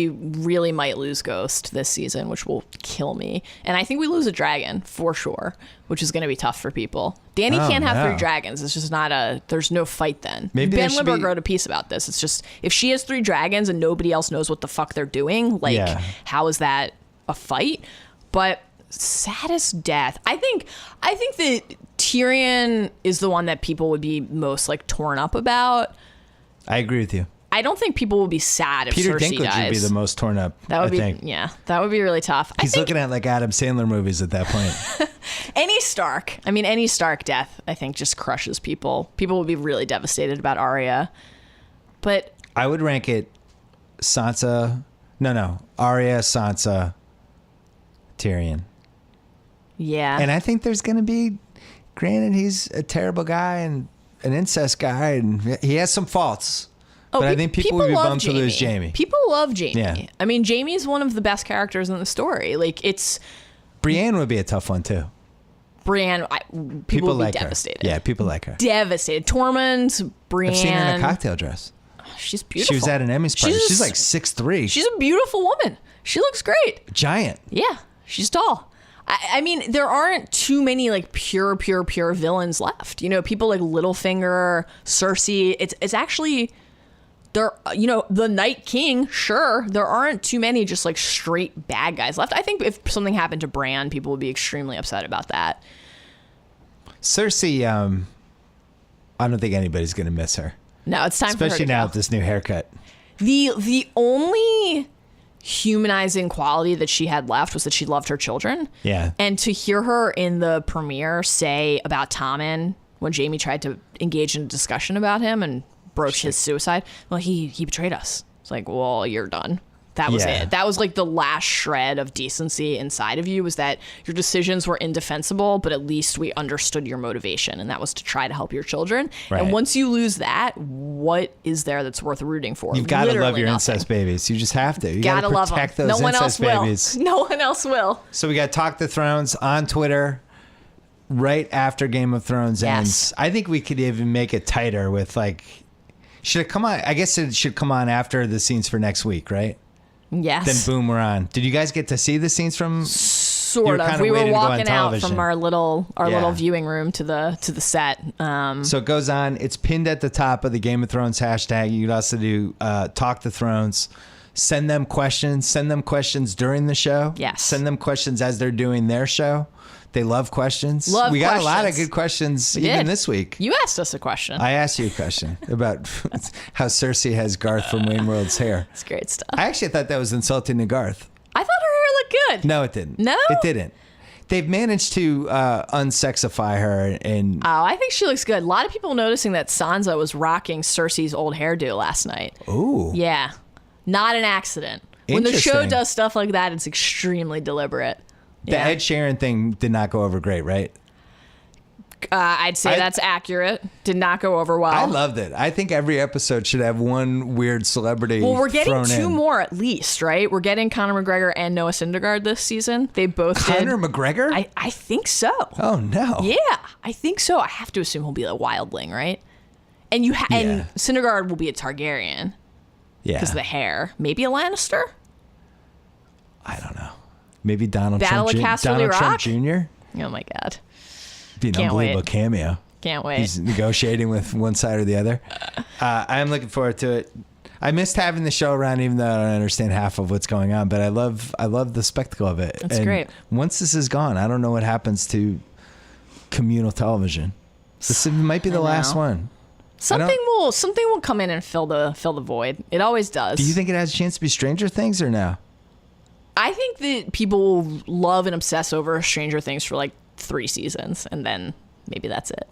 really might lose Ghost this season, which will kill me. And I think we lose a dragon for sure, which is going to be tough for people. Danny can't have 3 dragons. It's just not there's no fight then. Maybe Ben Limburg wrote a piece about this. It's just, if she has 3 dragons and nobody else knows what the fuck they're doing, like, how is that a fight? But saddest death, I think that Tyrion is the one that people would be most like torn up about. I agree with you. I don't think people will be sad if Peter Cersei Dinklage dies. would be the most torn up. That would I think. That would be really tough. He's looking at like Adam Sandler movies at that point. Any Stark death, I think, just crushes people. People will be really devastated about Arya. But I would rank it Sansa. No, Arya, Sansa, Tyrion. Yeah. And I think there's going to be, granted, he's a terrible guy and an incest guy, and he has some faults. But I think people would be bummed to lose Jaime. People love Jaime. Yeah. I mean, Jaime's one of the best characters in the story. Like, it's... Brienne would be a tough one, too. Brienne, people would like be devastated. her. Yeah, people like her. Devastated. Tormund, Brienne... I've seen her in a cocktail dress. She's beautiful. She was at an Emmys party. She's She's like 6'3". She's a beautiful woman. She looks great. Giant. Yeah, she's tall. I mean, there aren't too many like pure villains left. You know, people like Littlefinger, Cersei. It's actually there. You know, the Night King. Sure, there aren't too many just like straight bad guys left. I think if something happened to Bran, people would be extremely upset about that. Cersei, I don't think anybody's gonna miss her. No, it's time for her to especially now go. with this new haircut. The only humanizing quality that she had left was that she loved her children. Yeah. And to hear her in the premiere say about Tommen when Jamie tried to engage in a discussion about him and broached his suicide, well, he betrayed us. It's like, well, you're done. That was Yeah. it. That was like the last shred of decency inside of you, was that your decisions were indefensible, but at least we understood your motivation, and that was to try to help your children. Right. And once you lose that, what is there that's worth rooting for? You've got to love Literally your nothing. incest babies. You just have to. You Gotta love them. protect those No one else incest babies. will. No one else will. So we got Talk the Thrones on Twitter right after Game of Thrones ends. Yes. I think we could even make it tighter with like, should it come on? I guess it should come on after the scenes for next week, right? Yes. Then boom, we're on. Did you guys get to see the scenes from? Sort kinda of. We were waiting to go on walking out television. from our little Yeah. viewing room to the set. So it goes on. It's pinned at the top of the Game of Thrones hashtag. You can also do Talk the Thrones. Send them questions. Send them questions during the show. Yes. Send them questions as they're doing their show. They love questions. Love we got a lot of questions. good questions We even did. this week. You asked us a question. I asked you a question about how Cersei has Garth from Wayne World's hair. It's great stuff. I actually thought that was insulting to Garth. I thought her hair looked good. No, it didn't. No? It didn't. They've managed to unsexify her and Oh, I think she looks good. A lot of people noticing that Sansa was rocking Cersei's old hairdo last night. ooh. Yeah. Not an accident. When the show Interesting. does stuff like that, it's extremely deliberate. The Yeah. Ed Sheeran thing did not go over great, right? I'd say that's accurate. Did not go over well. I loved it. I think every episode should have one weird celebrity. Well, we're getting thrown two in. more at least, right? We're getting Conor McGregor and Noah Syndergaard this season. They both Conor did. McGregor? I think so. Oh no. Yeah, I think so. I have to assume he'll be a wildling, right? And Yeah. and Syndergaard will be a Targaryen Yeah. because of the hair. Maybe a Lannister. I don't know. Maybe Donald Battle Trump. of Casterly Donald Trump Rock? Jr. Oh my god, Be an Can't unbelievable wait. cameo. can't wait. He's negotiating with one side or the other. I'm looking forward to it. I missed having the show around, even though I don't understand half of what's going on. But I love the spectacle of it. That's And great. Once this is gone, I don't know what happens to communal television. This might be the I last know. one. Something will come in and fill the void. It always does. Do you think it has a chance to be Stranger Things or no? I think that people will love and obsess over Stranger Things for like 3 seasons, and then maybe that's it.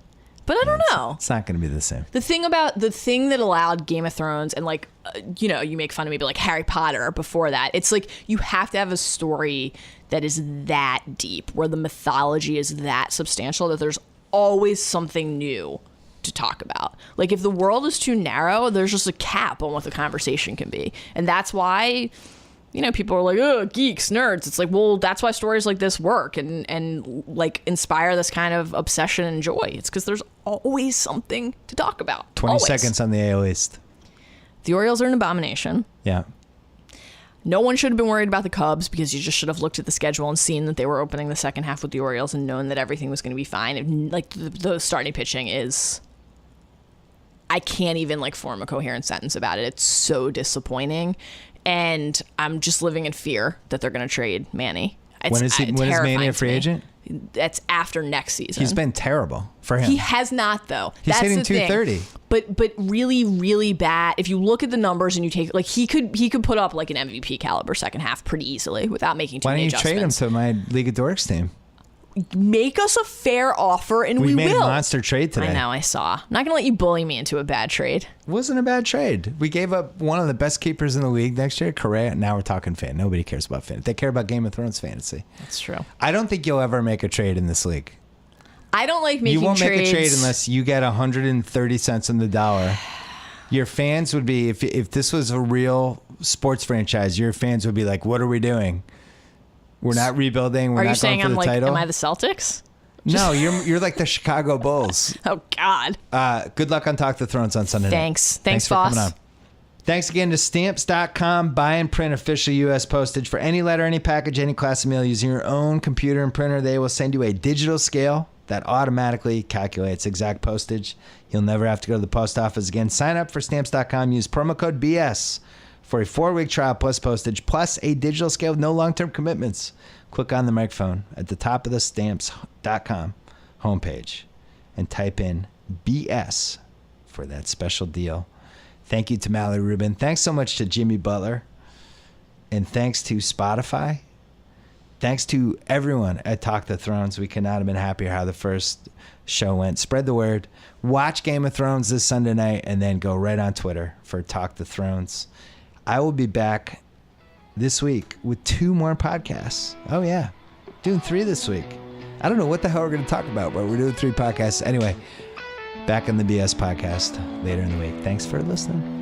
But I don't know. It's not going to be the same. The thing that allowed Game of Thrones and like, you make fun of me, but like Harry Potter before that, it's like you have to have a story that is that deep, where the mythology is that substantial that there's always something new to talk about. Like if the world is too narrow, there's just a cap on what the conversation can be. And that's why, people are like, oh, geeks, nerds. It's like, well, that's why stories like this work and like inspire this kind of obsession and joy. It's because there's always something to talk about. 20 Always. seconds on the AL East. The Orioles are an abomination. Yeah. No one should have been worried about the Cubs because you just should have looked at the schedule and seen that they were opening the second half with the Orioles and known that everything was going to be fine. And, like the starting pitching is, I can't even like form a coherent sentence about it. It's so disappointing. And I'm just living in fear that they're going to trade Manny. When is Manny a free agent? That's after next season. He's been terrible for him. He has not, though. He's That's hitting the thing. 230. But really, really bad. If you look at the numbers and you take like he could put up like an MVP caliber second half pretty easily without making too Why don't many you trade him adjustments. to my League of Dorks team? Make us a fair offer and we made will. a monster trade today. I know, I saw. I'm not gonna let you bully me into a bad trade. It wasn't a bad trade. We gave up one of the best keepers in the league next year, Correa. Now we're talking fan. Nobody cares about fantasy. They care about Game of Thrones fantasy. That's true. I don't think you'll ever make a trade in this league. I don't like making You won't trades. make a trade unless you get 130 cents on the dollar. Your fans would be, if this was a real sports franchise, your fans would be like, what are we doing? We're not rebuilding. We're Are you not saying going for I'm the like, title. am I the Celtics? No, you're like the Chicago Bulls. Oh God. Good luck on Talk the Thrones on Sunday night. Thanks, for coming boss. on. Thanks again to Stamps.com. Buy and print official U.S. postage for any letter, any package, any class of mail using your own computer and printer. They will send you a digital scale that automatically calculates exact postage. You'll never have to go to the post office again. Sign up for Stamps.com. Use promo code BS for a 4-week trial plus postage plus a digital scale with no long-term commitments. Click on the microphone at the top of the Stamps.com homepage and type in BS for that special deal. Thank you to Mallory Rubin. Thanks so much to Jimmy Butler. And thanks to Spotify. Thanks to everyone at Talk the Thrones. We could not have been happier how the first show went. Spread the word. Watch Game of Thrones this Sunday night and then go right on Twitter for Talk the Thrones. I will be back this week with 2 more podcasts. Oh, yeah. Doing 3 this week. I don't know what the hell we're going to talk about, but we're doing 3 podcasts. Anyway, back on the BS podcast later in the week. Thanks for listening.